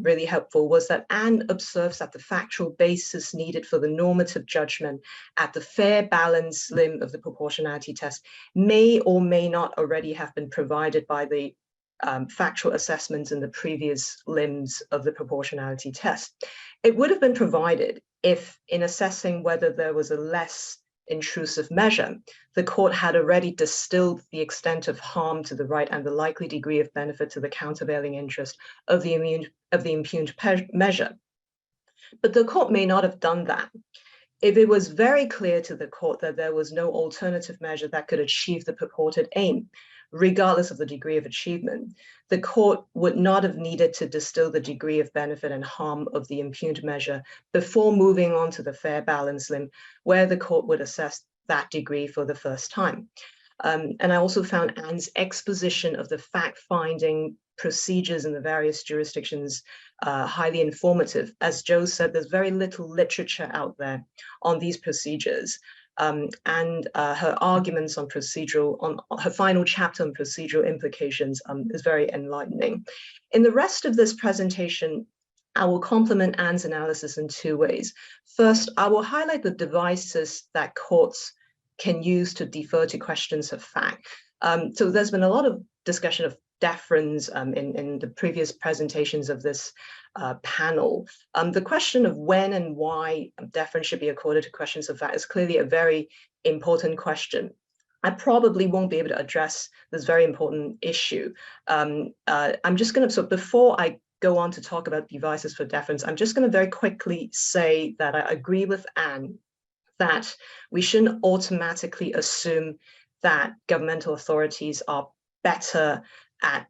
really helpful was that Anne observes that the factual basis needed for the normative judgment at the fair balance limb of the proportionality test may or may not already have been provided by the factual assessments in the previous limbs of the proportionality test. It would have been provided if, in assessing whether there was a less intrusive measure, the court had already distilled the extent of harm to the right and the likely degree of benefit to the countervailing interest of the impugned measure. But the court may not have done that. If it was very clear to the court that there was no alternative measure that could achieve the purported aim, regardless of the degree of achievement, the court would not have needed to distill the degree of benefit and harm of the impugned measure before moving on to the fair balance limb, where the court would assess that degree for the first time. And I also found Anne's exposition of the fact-finding procedures in the various jurisdictions highly informative. As Joe said, there's very little literature out there on these procedures. And her arguments on procedural, on her final chapter on procedural implications is very enlightening. In the rest of this presentation, I will complement Anne's analysis in two ways. First, I will highlight the devices that courts can use to defer to questions of fact. So there's been a lot of discussion of deference in the previous presentations of this panel. The question of when and why deference should be accorded to questions of fact is clearly a very important question. I probably won't be able to address this very important issue. I'm just going to, so before I go on to talk about devices for deference, I'm just going to very quickly say that I agree with Anne that we shouldn't automatically assume that governmental authorities are better at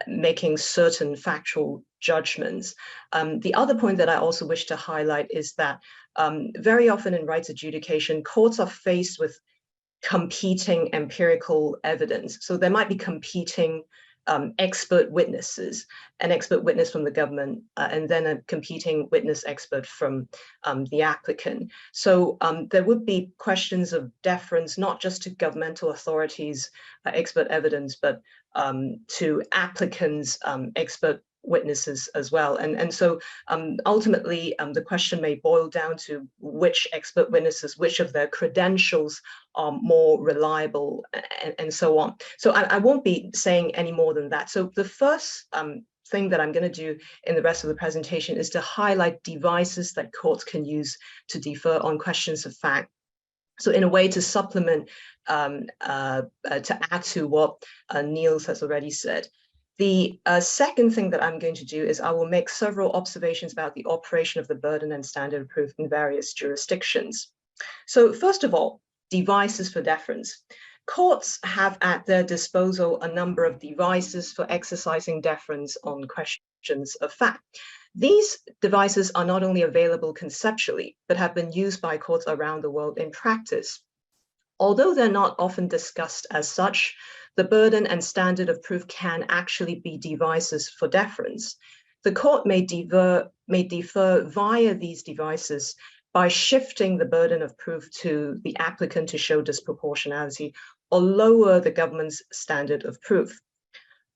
making certain factual judgments. The other point that I also wish to highlight is that very often in rights adjudication, courts are faced with competing empirical evidence. So there might be competing expert witnesses, an expert witness from the government, and then a competing witness expert from the applicant. So there would be questions of deference, not just to governmental authorities' expert evidence, but to applicants' expert witnesses as well. And so ultimately, the question may boil down to which expert witnesses, which of their credentials are more reliable, and so on. So I won't be saying any more than that. So the first thing that I'm going to do in the rest of the presentation is to highlight devices that courts can use to defer on questions of fact. So in a way to supplement, to add to what Niels has already said. The second thing that I'm going to do is I will make several observations about the operation of the burden and standard of proof in various jurisdictions. So first of all, devices for deference. Courts have at their disposal a number of devices for exercising deference on questions of fact. These devices are not only available conceptually, but have been used by courts around the world in practice. Although they're not often discussed as such, the burden and standard of proof can actually be devices for deference. The court may defer via these devices by shifting the burden of proof to the applicant to show disproportionality or lower the government's standard of proof.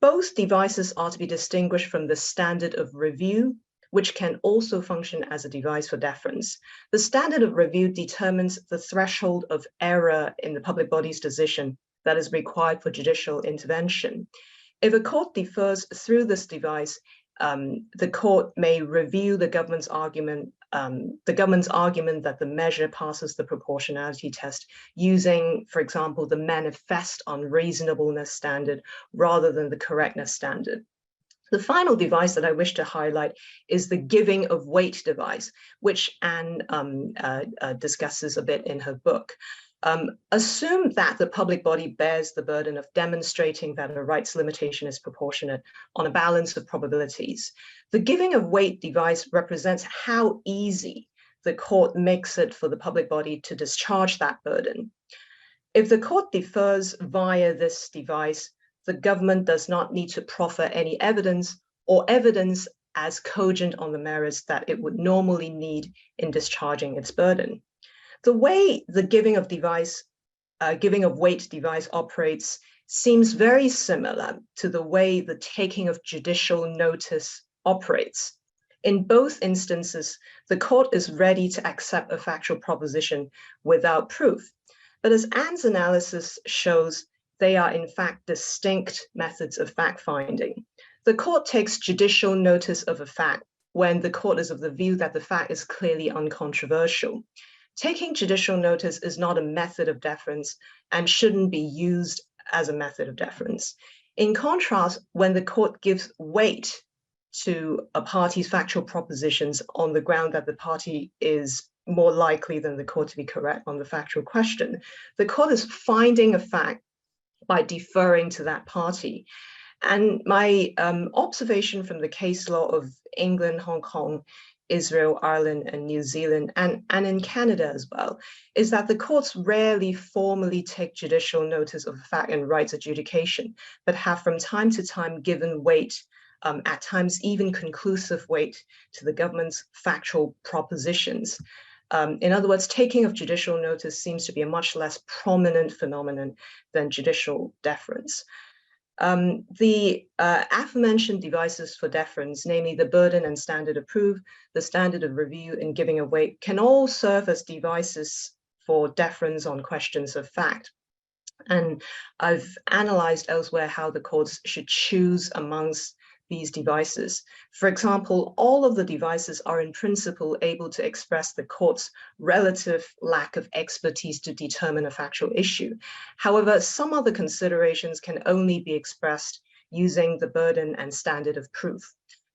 Both devices are to be distinguished from the standard of review, which can also function as a device for deference. The standard of review determines the threshold of error in the public body's decision that is required for judicial intervention. If a court differs through this device, the court may review the government's argument that the measure passes the proportionality test using, for example, the manifest unreasonableness standard rather than the correctness standard. The final device that I wish to highlight is the giving of weight device, which Anne discusses a bit in her book. Assume that the public body bears the burden of demonstrating that a rights limitation is proportionate on a balance of probabilities. The giving of weight device represents how easy the court makes it for the public body to discharge that burden. If the court differs via this device, the government does not need to proffer any evidence or evidence as cogent on the merits that it would normally need in discharging its burden. The way the giving of weight device operates seems very similar to the way the taking of judicial notice operates. In both instances, the court is ready to accept a factual proposition without proof. But as Anne's analysis shows, they are in fact distinct methods of fact-finding. The court takes judicial notice of a fact when the court is of the view that the fact is clearly uncontroversial. Taking judicial notice is not a method of deference and shouldn't be used as a method of deference. In contrast, when the court gives weight to a party's factual propositions on the ground that the party is more likely than the court to be correct on the factual question, the court is finding a fact by deferring to that party. And my observation from the case law of England, Hong Kong, Israel, Ireland, and New Zealand, and in Canada as well, is that the courts rarely formally take judicial notice of fact and rights adjudication, but have from time to time given weight, at times even conclusive weight, to the government's factual propositions. In other words, taking of judicial notice seems to be a much less prominent phenomenon than judicial deference. The aforementioned devices for deference, namely the burden and standard of proof, the standard of review, and giving of weight, can all serve as devices for deference on questions of fact. And I've analyzed elsewhere how the courts should choose amongst these devices. For example, all of the devices are in principle able to express the court's relative lack of expertise to determine a factual issue. However, some other considerations can only be expressed using the burden and standard of proof.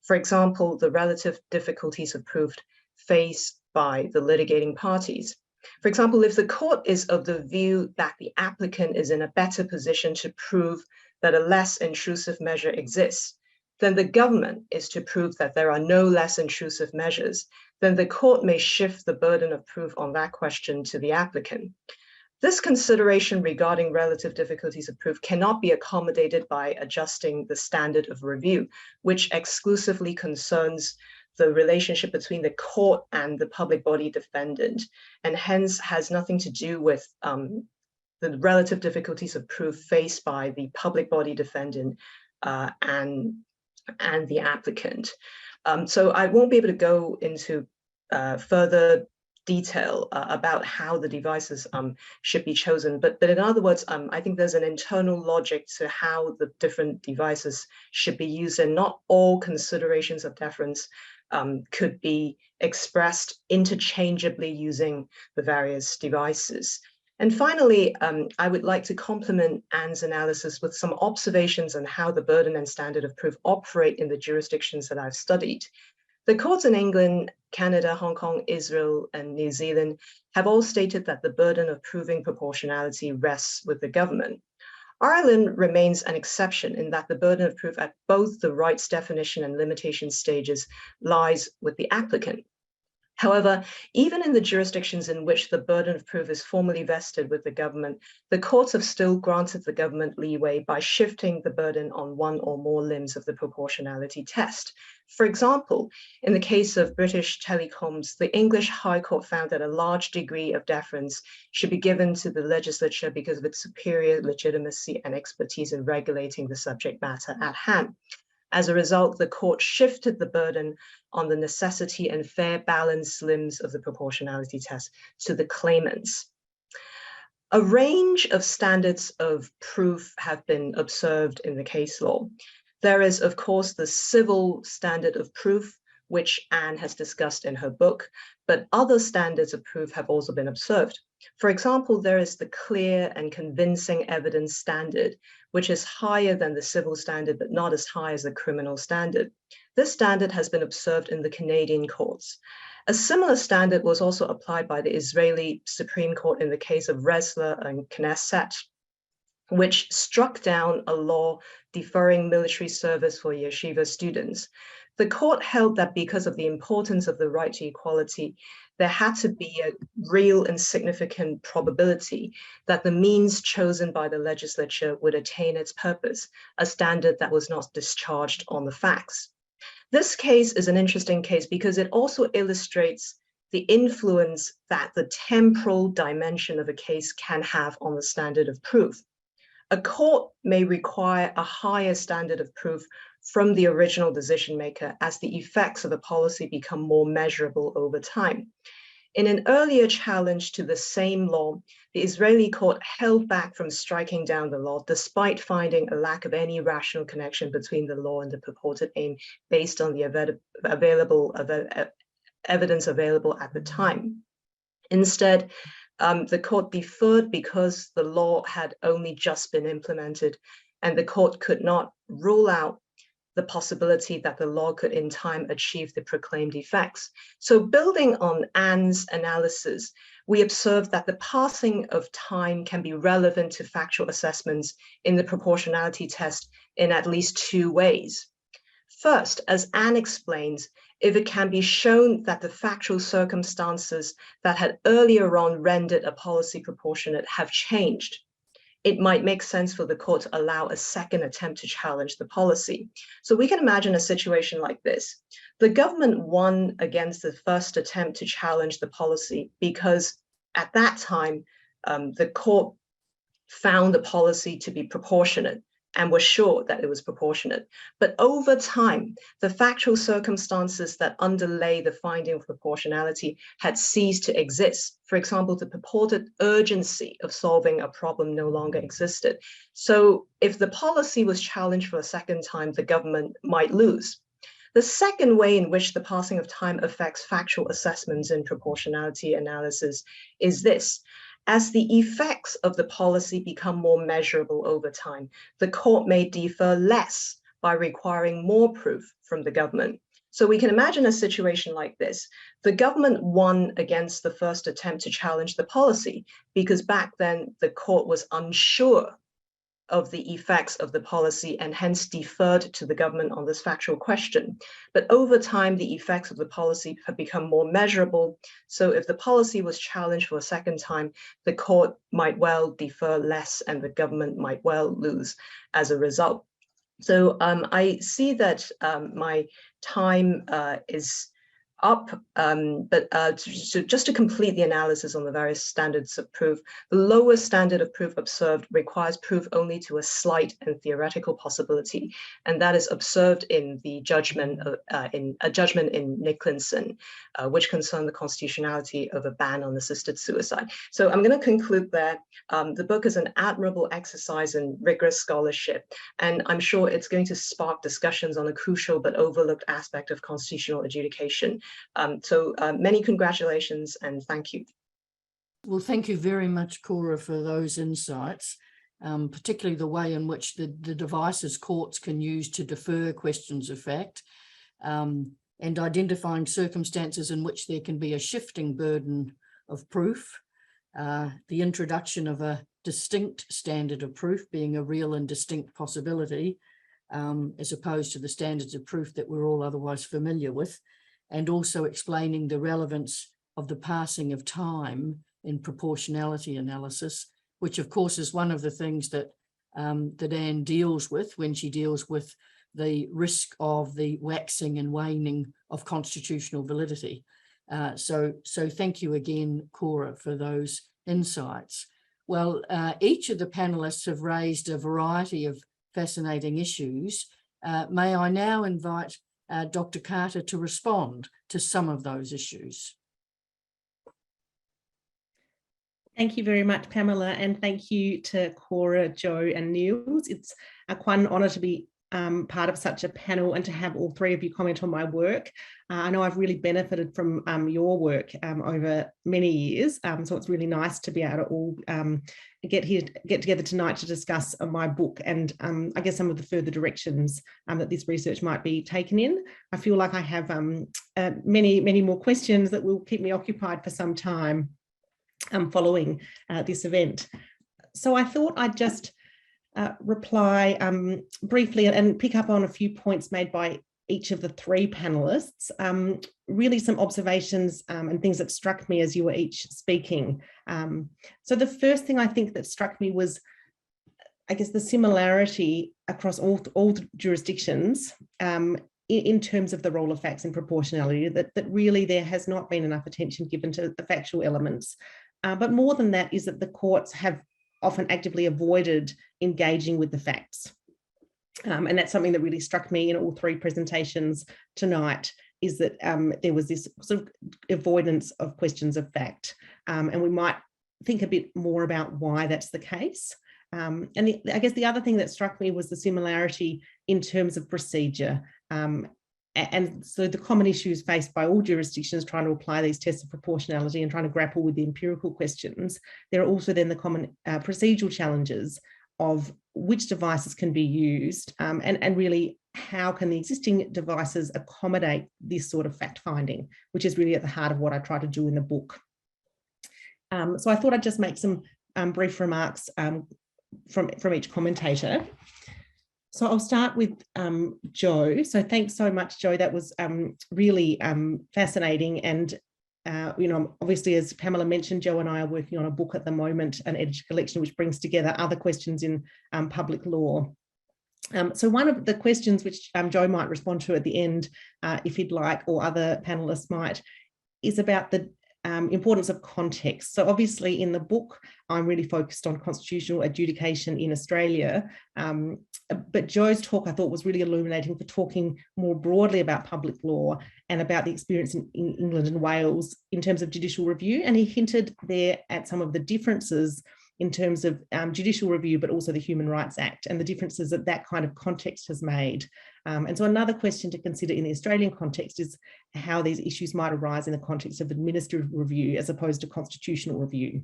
For example, the relative difficulties of proof faced by the litigating parties. For example, if the court is of the view that the applicant is in a better position to prove that a less intrusive measure exists, then the government is to prove that there are no less intrusive measures, then the court may shift the burden of proof on that question to the applicant. This consideration regarding relative difficulties of proof cannot be accommodated by adjusting the standard of review, which exclusively concerns the relationship between the court and the public body defendant, and hence has nothing to do with the relative difficulties of proof faced by the public body defendant and the applicant. So I won't be able to go into further detail about how the devices should be chosen. But in other words, I think there's an internal logic to how the different devices should be used, and not all considerations of deference could be expressed interchangeably using the various devices. And finally, I would like to complement Anne's analysis with some observations on how the burden and standard of proof operate in the jurisdictions that I've studied. The courts in England, Canada, Hong Kong, Israel, and New Zealand have all stated that the burden of proving proportionality rests with the government. Ireland remains an exception in that the burden of proof at both the rights definition and limitation stages lies with the applicant. However, even in the jurisdictions in which the burden of proof is formally vested with the government, the courts have still granted the government leeway by shifting the burden on one or more limbs of the proportionality test. For example, in the case of British Telecoms, the English High Court found that a large degree of deference should be given to the legislature because of its superior legitimacy and expertise in regulating the subject matter at hand. As a result, the court shifted the burden on the necessity and fair balance limbs of the proportionality test to the claimants. A range of standards of proof have been observed in the case law. There is, of course, the civil standard of proof, which Anne has discussed in her book, but other standards of proof have also been observed. For example, there is the clear and convincing evidence standard, which is higher than the civil standard, but not as high as the criminal standard. This standard has been observed in the Canadian courts. A similar standard was also applied by the Israeli Supreme Court in the case of Resler and Knesset, which struck down a law deferring military service for yeshiva students. The court held that because of the importance of the right to equality, there had to be a real and significant probability that the means chosen by the legislature would attain its purpose, a standard that was not discharged on the facts. This case is an interesting case because it also illustrates the influence that the temporal dimension of a case can have on the standard of proof. A court may require a higher standard of proof from the original decision maker as the effects of a policy become more measurable over time. In an earlier challenge to the same law, the Israeli court held back from striking down the law despite finding a lack of any rational connection between the law and the purported aim based on the evidence available at the time. Instead, the court deferred because the law had only just been implemented, and the court could not rule out the possibility that the law could in time achieve the proclaimed effects. So building on Anne's analysis, we observed that the passing of time can be relevant to factual assessments in the proportionality test in at least two ways. First, as Anne explains, if it can be shown that the factual circumstances that had earlier on rendered a policy proportionate have changed, it might make sense for the court to allow a second attempt to challenge the policy. So we can imagine a situation like this. The government won against the first attempt to challenge the policy because at that time, the court found the policy to be proportionate and was sure that it was proportionate. But over time, the factual circumstances that underlay the finding of proportionality had ceased to exist. For example, the purported urgency of solving a problem no longer existed. So if the policy was challenged for a second time, the government might lose. The second way in which the passing of time affects factual assessments in proportionality analysis is this. As the effects of the policy become more measurable over time, the court may defer less by requiring more proof from the government. So we can imagine a situation like this. The government won against the first attempt to challenge the policy because back then the court was unsure of the effects of the policy and hence deferred to the government on this factual question. But over time, the effects of the policy have become more measurable. So if the policy was challenged for a second time, the court might well defer less and the government might well lose as a result. So I see that my time is up, so just to complete the analysis on the various standards of proof, the lowest standard of proof observed requires proof only to a slight and theoretical possibility, and that is observed in the judgment in Nicholson, which concerned the constitutionality of a ban on assisted suicide. So I'm going to conclude there. The book is an admirable exercise in rigorous scholarship, and I'm sure it's going to spark discussions on a crucial but overlooked aspect of constitutional adjudication. So many congratulations and thank you. Well, thank you very much, Cora, for those insights, particularly the way in which the devices courts can use to defer questions of fact, and identifying circumstances in which there can be a shifting burden of proof, the introduction of a distinct standard of proof being a real and distinct possibility, as opposed to the standards of proof that we're all otherwise familiar with, and also explaining the relevance of the passing of time in proportionality analysis, which of course is one of the things that that Anne deals with when she deals with the risk of the waxing and waning of constitutional validity. So thank you again, Cora, for those insights. Well, each of the panelists have raised a variety of fascinating issues, May I now invite Dr. Carter to respond to some of those issues. Thank you very much, Pamela, and thank you to Cora, Joe and Niels. It's quite an honour to be part of such a panel and to have all three of you comment on my work. I know I've really benefited from your work over many years, so it's really nice to be able to all get together tonight to discuss my book and I guess some of the further directions that this research might be taken in. I feel like I have many more questions that will keep me occupied for some time following this event. So I thought I'd just reply briefly and pick up on a few points made by each of the three panelists, really some observations and things that struck me as you were each speaking. So the first thing I think that struck me was, I guess, the similarity across all jurisdictions in terms of the role of facts and proportionality, that really there has not been enough attention given to the factual elements. But more than that is that the courts have often actively avoided engaging with the facts. And that's something that really struck me in all three presentations tonight, is that there was this sort of avoidance of questions of fact. And we might think a bit more about why that's the case. And I guess the other thing that struck me was the similarity in terms of procedure. And so the common issues faced by all jurisdictions trying to apply these tests of proportionality and trying to grapple with the empirical questions, there are also then the common procedural challenges of which devices can be used and really how can the existing devices accommodate this sort of fact finding, which is really at the heart of what I try to do in the book. So I thought I'd just make some brief remarks from each commentator. So I'll start with Joe. So thanks so much, Joe. That was really fascinating. And, you know, obviously, as Pamela mentioned, Joe and I are working on a book at the moment, an edited collection, which brings together other questions in public law. So one of the questions which Joe might respond to at the end, if he'd like, or other panelists might, is about the importance of context. So obviously in the book, I'm really focused on constitutional adjudication in Australia. But Joe's talk, I thought, was really illuminating for talking more broadly about public law and about the experience in England and Wales in terms of judicial review. And he hinted there at some of the differences in terms of judicial review, but also the Human Rights Act and the differences that that kind of context has made. And so another question to consider in the Australian context is how these issues might arise in the context of administrative review as opposed to constitutional review.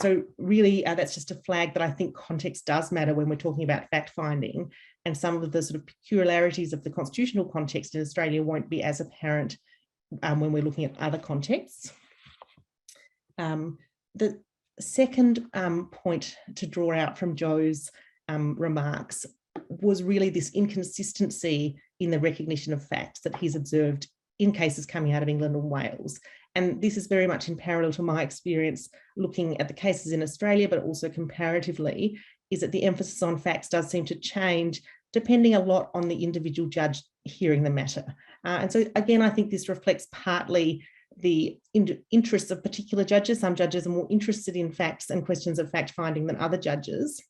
So really, that's just a flag that I think context does matter when we're talking about fact finding, and some of the sort of peculiarities of the constitutional context in Australia won't be as apparent when we're looking at other contexts. The second point to draw out from Joe's remarks was really this inconsistency in the recognition of facts that he's observed in cases coming out of England and Wales. And this is very much in parallel to my experience looking at the cases in Australia, but also comparatively, is that the emphasis on facts does seem to change depending a lot on the individual judge hearing the matter. And so again, I think this reflects partly the interests of particular judges. Some judges are more interested in facts and questions of fact finding than other judges.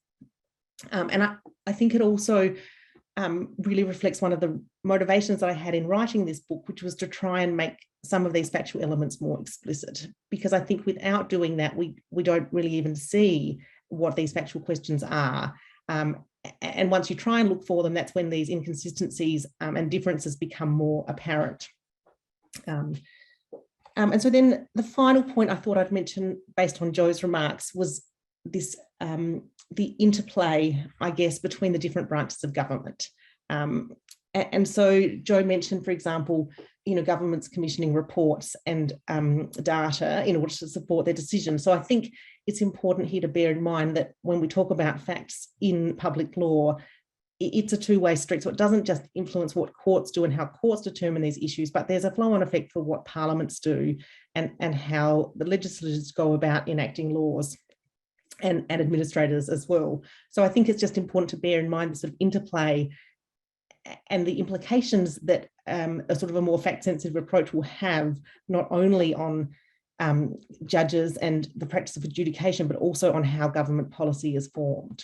And I think it also really reflects one of the motivations that I had in writing this book, which was to try and make some of these factual elements more explicit, because I think without doing that, we don't really even see what these factual questions are. And once you try and look for them, that's when these inconsistencies and differences become more apparent. And so then the final point I thought I'd mention based on Joe's remarks was this, the interplay, I guess, between the different branches of government. And so Joe mentioned, for example, you know, governments commissioning reports and data in order to support their decisions. So I think it's important here to bear in mind that when we talk about facts in public law, it's a two-way street. So it doesn't just influence what courts do and how courts determine these issues, but there's a flow-on effect for what parliaments do and how the legislators go about enacting laws and administrators as well. So I think it's just important to bear in mind the sort of interplay and the implications that a sort of a more fact-sensitive approach will have, not only on judges and the practice of adjudication, but also on how government policy is formed.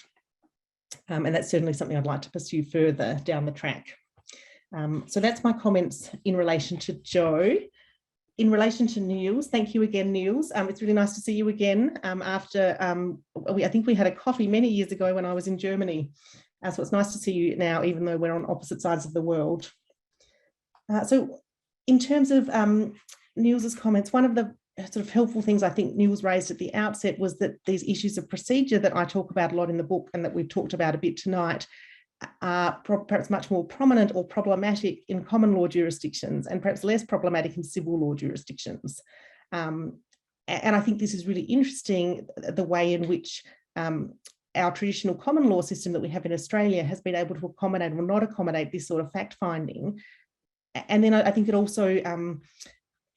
And that's certainly something I'd like to pursue further down the track. So that's my comments in relation to Joe. In relation to Niels, thank you again, Niels. It's really nice to see you again after, I think we had a coffee many years ago when I was in Germany. So it's nice to see you now, even though we're on opposite sides of the world. So in terms of Niels's comments, one of the sort of helpful things I think Niels raised at the outset was that these issues of procedure that I talk about a lot in the book and that we've talked about a bit tonight are perhaps much more prominent or problematic in common law jurisdictions and perhaps less problematic in civil law jurisdictions. And I think this is really interesting, the way in which our traditional common law system that we have in Australia has been able to accommodate or not accommodate this sort of fact finding. And then I think it also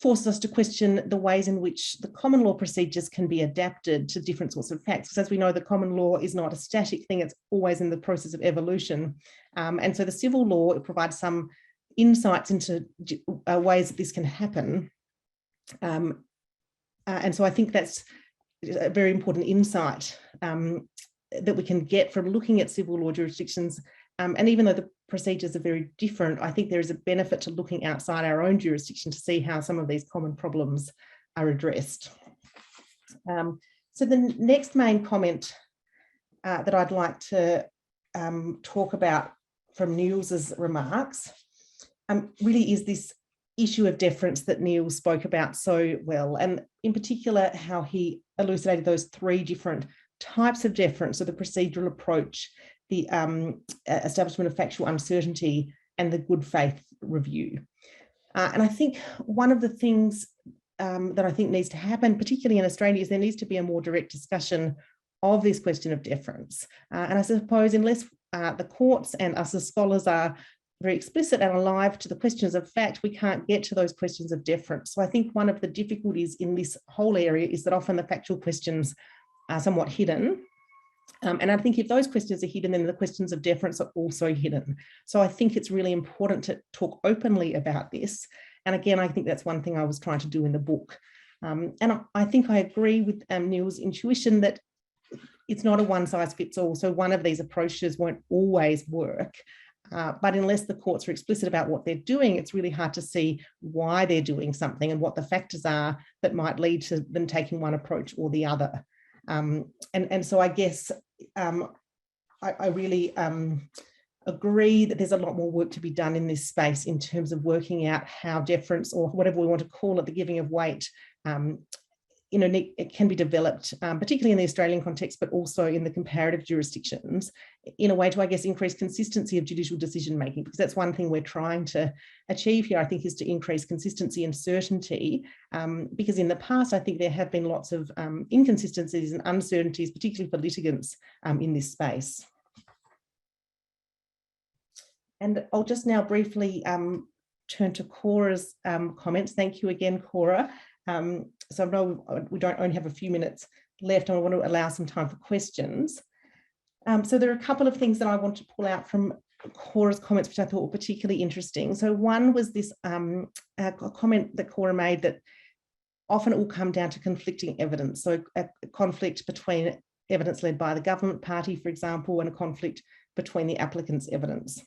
forces us to question the ways in which the common law procedures can be adapted to different sorts of facts. Because as we know, the common law is not a static thing, it's always in the process of evolution. And so the civil law, it provides some insights into ways that this can happen. And so I think that's a very important insight that we can get from looking at civil law jurisdictions. And even though the procedures are very different, I think there is a benefit to looking outside our own jurisdiction to see how some of these common problems are addressed. So the next main comment that I'd like to talk about from Niels's remarks really is this issue of deference that Niels spoke about so well, and in particular how he elucidated those three different types of deference, so the procedural approach, the establishment of factual uncertainty, and the good faith review. And I think one of the things that I think needs to happen, particularly in Australia, is there needs to be a more direct discussion of this question of deference. And I suppose unless the courts and us as scholars are very explicit and alive to the questions of fact, we can't get to those questions of deference. So I think one of the difficulties in this whole area is that often the factual questions are somewhat hidden. And I think if those questions are hidden, then the questions of deference are also hidden. So I think it's really important to talk openly about this. And again, I think that's one thing I was trying to do in the book. And I think I agree with Niels' intuition that it's not a one size fits all. So one of these approaches won't always work. But unless the courts are explicit about what they're doing, it's really hard to see why they're doing something and what the factors are that might lead to them taking one approach or the other. And so I guess I really agree that there's a lot more work to be done in this space in terms of working out how deference, or whatever we want to call it, the giving of weight, it can be developed, particularly in the Australian context, but also in the comparative jurisdictions, in a way to, I guess, increase consistency of judicial decision making, because that's one thing we're trying to achieve here, I think, is to increase consistency and certainty, because in the past, I think there have been lots of inconsistencies and uncertainties, particularly for litigants in this space. And I'll just now briefly turn to Cora's comments. Thank you again, Cora. So I know we don't only have a few minutes left, and I want to allow some time for questions. So there are a couple of things that I want to pull out from Cora's comments, which I thought were particularly interesting. So one was this a comment that Cora made that often it will come down to conflicting evidence. So a conflict between evidence led by the government party, for example, and a conflict between the applicant's evidence.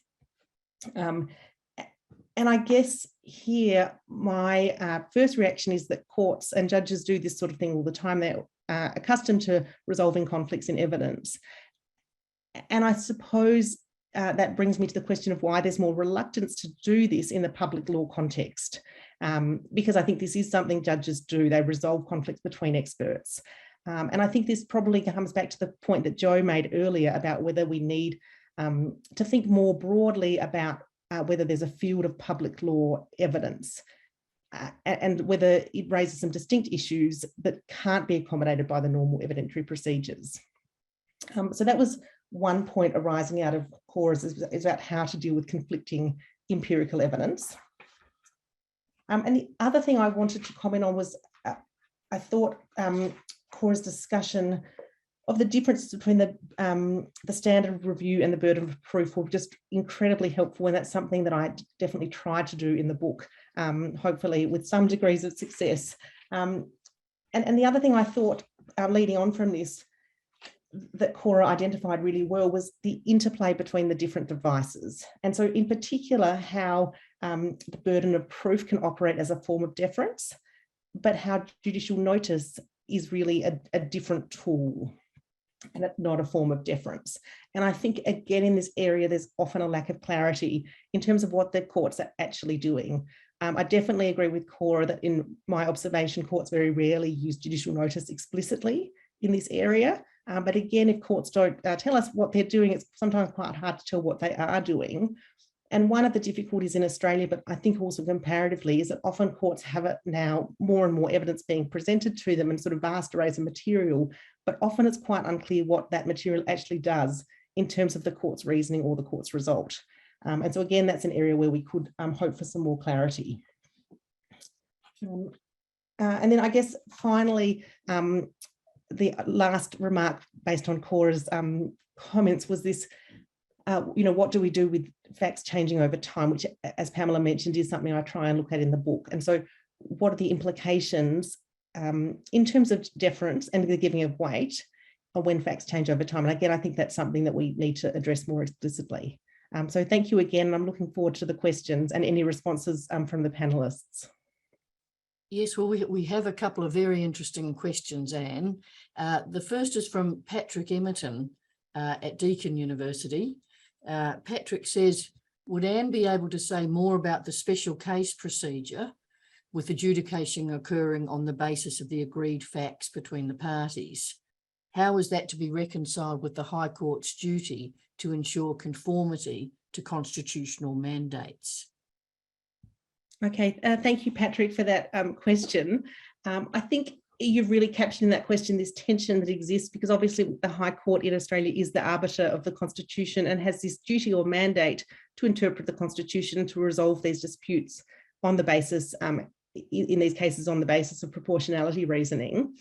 And I guess here, my first reaction is that courts and judges do this sort of thing all the time. They're accustomed to resolving conflicts in evidence. And I suppose that brings me to the question of why there's more reluctance to do this in the public law context, because I think this is something judges do. They resolve conflicts between experts. And I think this probably comes back to the point that Joe made earlier about whether we need to think more broadly about whether there's a field of public law evidence and whether it raises some distinct issues that can't be accommodated by the normal evidentiary procedures. So that was one point arising out of Cora's, is about how to deal with conflicting empirical evidence. And the other thing I wanted to comment on was, I thought Cora's discussion of the difference between the standard of review and the burden of proof were just incredibly helpful, and that's something that I definitely tried to do in the book, hopefully with some degrees of success. And the other thing I thought, leading on from this, that Cora identified really well was the interplay between the different devices. And so in particular, how the burden of proof can operate as a form of deference, but how judicial notice is really a different tool and not a form of deference. And I think, again, in this area, there's often a lack of clarity in terms of what the courts are actually doing. I definitely agree with Cora that in my observation, courts very rarely use judicial notice explicitly in this area. But again, if courts don't tell us what they're doing, it's sometimes quite hard to tell what they are doing. And one of the difficulties in Australia, but I think also comparatively, is that often courts have it now more and more evidence being presented to them and sort of vast arrays of material, but often it's quite unclear what that material actually does in terms of the court's reasoning or the court's result. And so again, that's an area where we could hope for some more clarity. And then I guess finally, the last remark based on Cora's comments was this, what do we do with facts changing over time, which, as Pamela mentioned, is something I try and look at in the book. And so what are the implications in terms of deference and the giving of weight when facts change over time? And again, I think that's something that we need to address more explicitly. So thank you again. I'm looking forward to the questions and any responses from the panelists. Yes, well, we have a couple of very interesting questions, Anne. The first is from Patrick Emerton at Deakin University. Patrick says, would Anne be able to say more about the special case procedure with adjudication occurring on the basis of the agreed facts between the parties? How is that to be reconciled with the High Court's duty to ensure conformity to constitutional mandates? Okay, thank you, Patrick, for that question. I think you've really captured in that question this tension that exists, because obviously the High Court in Australia is the arbiter of the Constitution and has this duty or mandate to interpret the Constitution and to resolve these disputes on the basis, in these cases, on the basis of proportionality reasoning.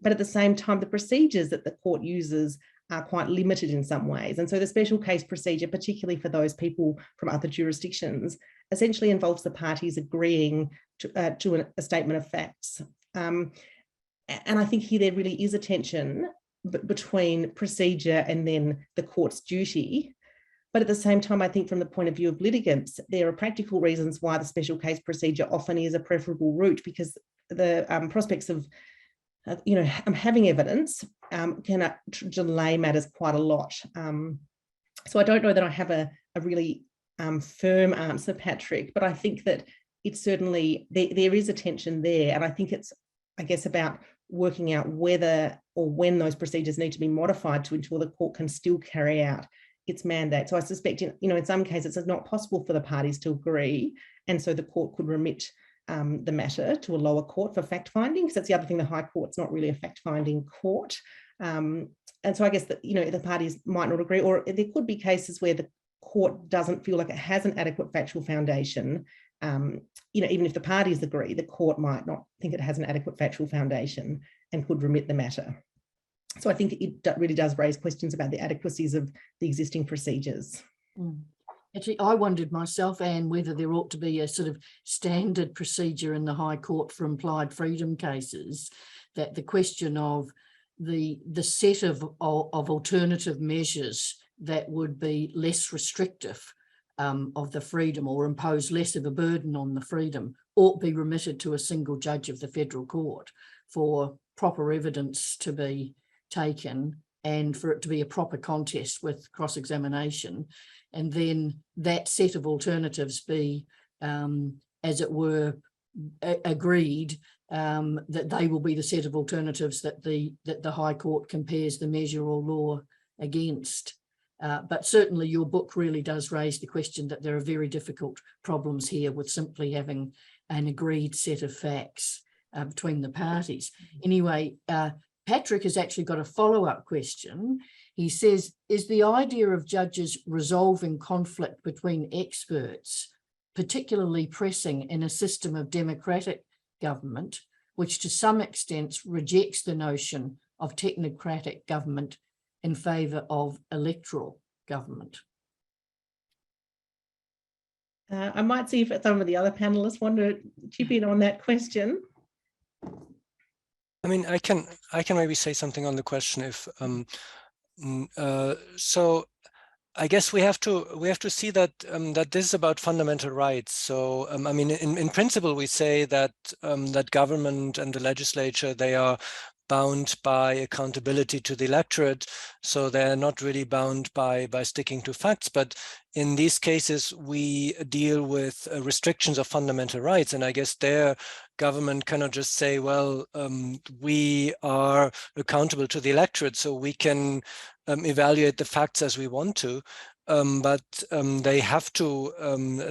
But at the same time, the procedures that the court uses are quite limited in some ways. And so the special case procedure, particularly for those people from other jurisdictions, essentially involves the parties agreeing to a statement of facts. And I think here there really is a tension between procedure and then the court's duty. But at the same time, I think from the point of view of litigants, there are practical reasons why the special case procedure often is a preferable route, because the prospects of having evidence can delay matters quite a lot. So I don't know that I have a really firm answer, Patrick, but I think that it's certainly, there is a tension there. And I think it's, I guess, about working out whether or when those procedures need to be modified to ensure the court can still carry out its mandate. So I suspect, in some cases, it's not possible for the parties to agree. And so the court could remit the matter to a lower court for fact finding, because that's the other thing, the High Court's not really a fact finding court. And so I guess that, the parties might not agree, or there could be cases where the court doesn't feel like it has an adequate factual foundation. Even if the parties agree, the court might not think it has an adequate factual foundation and could remit the matter. So I think it really does raise questions about the adequacies of the existing procedures. Actually, I wondered myself, Anne, whether there ought to be a sort of standard procedure in the High Court for implied freedom cases, that the question of the set of alternative measures that would be less restrictive of the freedom or impose less of a burden on the freedom ought be remitted to a single judge of the federal court for proper evidence to be taken and for it to be a proper contest with cross-examination, and then that set of alternatives be, as it were, agreed that they will be the set of alternatives that the High Court compares the measure or law against. But certainly your book really does raise the question that there are very difficult problems here with simply having an agreed set of facts between the parties. Anyway, Patrick has actually got a follow-up question. He says, is the idea of judges resolving conflict between experts particularly pressing in a system of democratic government, which to some extent rejects the notion of technocratic government in favour of electoral government? I might see if some of the other panelists want to chip in on that question. I mean, I can maybe say something on the question if So I guess we have to see that that this is about fundamental rights. So I mean, in principle, we say that that government and the legislature, they are bound by accountability to the electorate, so they're not really bound by sticking to facts. But in these cases, we deal with restrictions of fundamental rights, and I guess their government cannot just say, well, we are accountable to the electorate, so we can evaluate the facts as we want to. But they have to.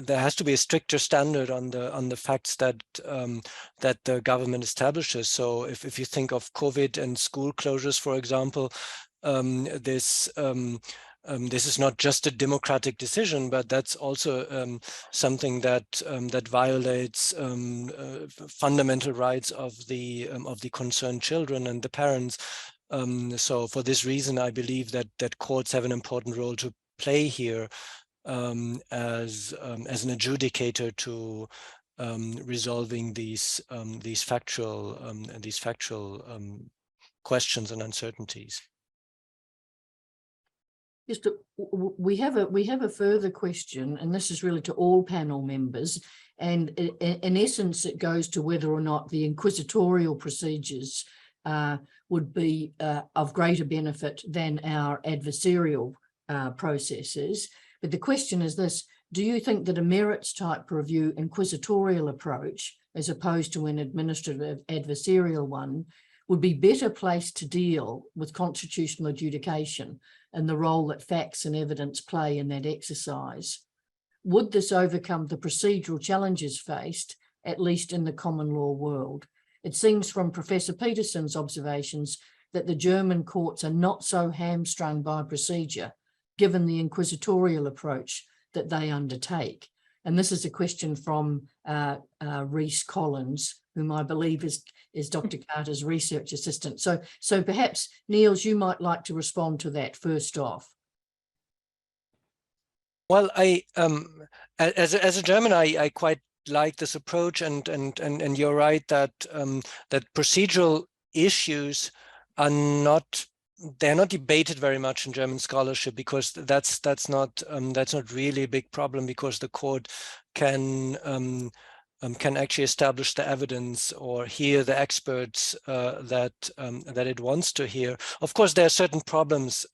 There has to be a stricter standard on the facts that that the government establishes. So if you think of COVID and school closures, for example, this is not just a democratic decision, but that's also something that that violates fundamental rights of the concerned children and the parents. So for this reason, I believe that courts have an important role to play here as an adjudicator to resolving these factual questions and uncertainties. Yes, we have a further question, and this is really to all panel members. And in essence, it goes to whether or not the inquisitorial procedures would be of greater benefit than our adversarial processes. But the question is this: do you think that a merits type review inquisitorial approach, as opposed to an administrative adversarial one, would be better placed to deal with constitutional adjudication and the role that facts and evidence play in that exercise? Would this overcome the procedural challenges faced, at least in the common law world? It seems from Professor Peterson's observations that the German courts are not so hamstrung by procedure, given the inquisitorial approach that they undertake. And this is a question from Rhys Collins, whom I believe is Dr. Carter's research assistant. So perhaps, Niels, you might like to respond to that first off. Well, as a German, I quite like this approach, and you're right that that procedural issues are not. They're not debated very much in German scholarship, because that's not really a big problem, because the court can actually establish the evidence or hear the experts that it wants to hear. Of course, there are certain problems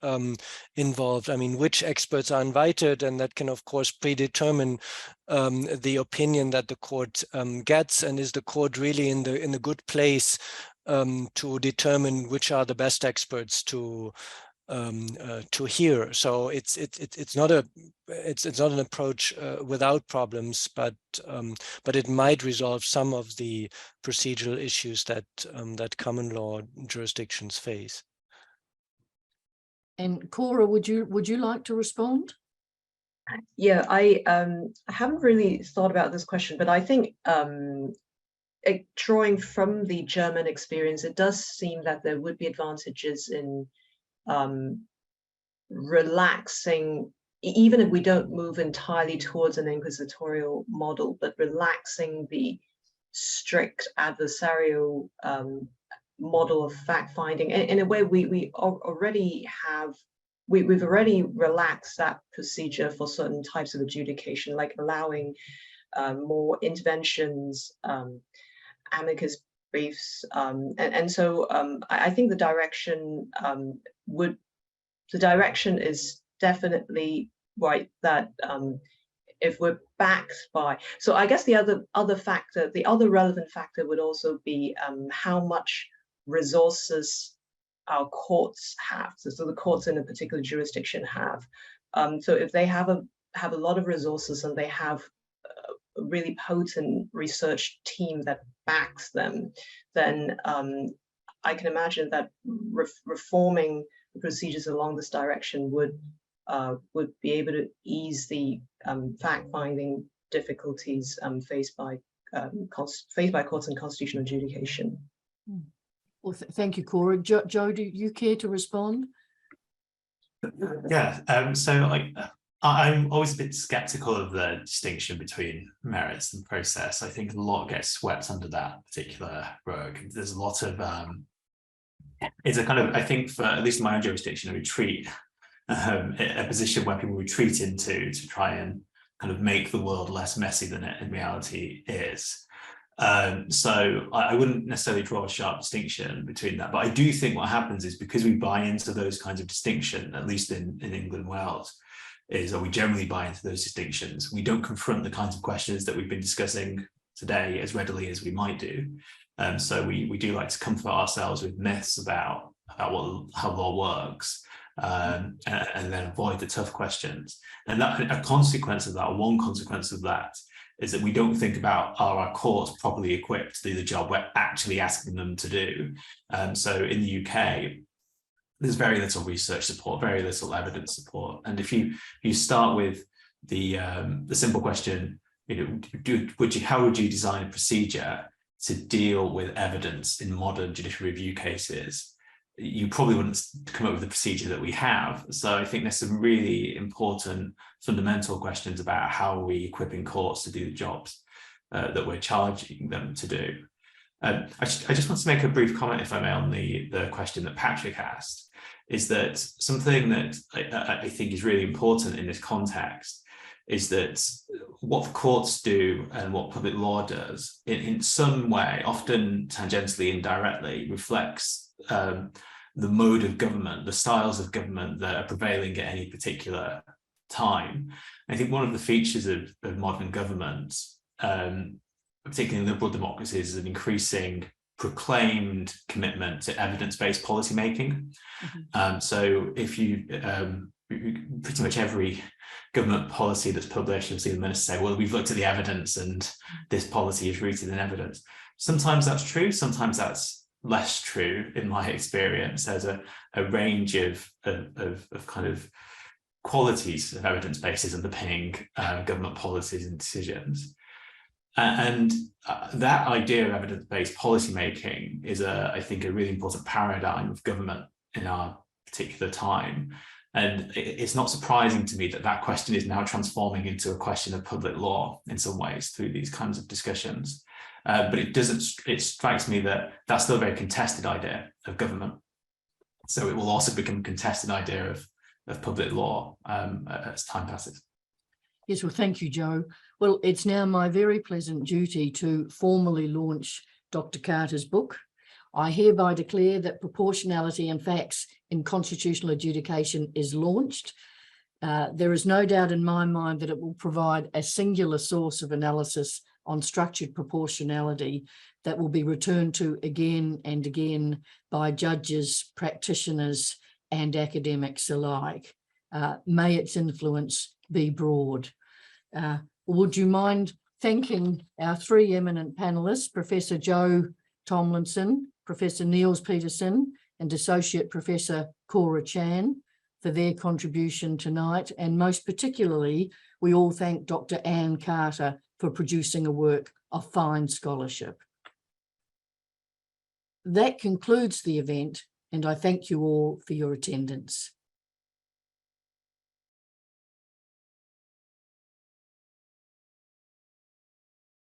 involved. I mean, which experts are invited, and that can, of course, predetermine the opinion that the court gets, and is the court really in the good place to determine which are the best experts to hear. So it's not an approach without problems, but it might resolve some of the procedural issues that common law jurisdictions face. And Cora, would you like to respond? Yeah, I haven't really thought about this question, but I think drawing from the German experience, it does seem that there would be advantages in relaxing, even if we don't move entirely towards an inquisitorial model, but relaxing the strict adversarial model of fact-finding. In a way, we've already relaxed that procedure for certain types of adjudication, like allowing more interventions, amicus briefs, and so I think the direction is definitely right, that if we're backed by, so I guess the other factor, the other relevant factor would also be how much resources our courts have. So the courts in a particular jurisdiction have. So if they have a lot of resources, and they have a really potent research team that backs them, then I can imagine that reforming the procedures along this direction would be able to ease the fact-finding difficulties faced by courts in constitutional adjudication. Well, thank you, Cora. Joe, do you care to respond? Yeah. So I'm always a bit skeptical of the distinction between merits and process. I think a lot gets swept under that particular rug. There's a lot of it's a kind of, I think for at least in my own jurisdiction, a retreat, a position where people retreat into to try and kind of make the world less messy than it in reality is. So I wouldn't necessarily draw a sharp distinction between that, but I do think what happens is because we buy into those kinds of distinction, at least in England and Wales, or we generally buy into those distinctions, we don't confront the kinds of questions that we've been discussing today as readily as we might do. So we do like to comfort ourselves with myths about how law works, and then avoid the tough questions. And that a consequence of that, or one consequence of that, is that we don't think about, are our courts properly equipped to do the job we're actually asking them to do? So in the UK, there's very little research support, very little evidence support. And if you start with the simple question, how would you design a procedure to deal with evidence in modern judicial review cases? You probably wouldn't come up with the procedure that we have. So I think there's some really important fundamental questions about how are we equipping courts to do the jobs that we're charging them to do. I just want to make a brief comment, if I may, on the question that Patrick asked, is that something that I think is really important in this context is that what the courts do and what public law does in some way, often tangentially, indirectly, reflects the mode of government, the styles of government that are prevailing at any particular time. I think one of the features of modern government, particularly in liberal democracies, is an increasing proclaimed commitment to evidence-based policymaking. Mm-hmm. So if you, pretty much every government policy that's published, you'll see the minister say, well, we've looked at the evidence and this policy is rooted in evidence. Sometimes that's true, sometimes that's less true in my experience. There's a range of kind of qualities of evidence bases underpinning government policies and decisions. And that idea of evidence-based policymaking is, I think, a really important paradigm of government in our particular time. And it's not surprising to me that that question is now transforming into a question of public law in some ways through these kinds of discussions. But it strikes me that that's still a very contested idea of government. So it will also become a contested idea of public law as time passes. Yes, well, thank you, Joe. Well, it's now my very pleasant duty to formally launch Dr. Carter's book. I hereby declare that Proportionality and Facts in Constitutional Adjudication is launched. There is no doubt in my mind that it will provide a singular source of analysis on structured proportionality that will be returned to again and again by judges, practitioners, and academics alike. May its influence be broad. Would you mind thanking our three eminent panelists, Professor Joe Tomlinson, Professor Niels Peterson, and Associate Professor Cora Chan for their contribution tonight. And most particularly, we all thank Dr. Anne Carter for producing a work of fine scholarship. That concludes the event, and I thank you all for your attendance.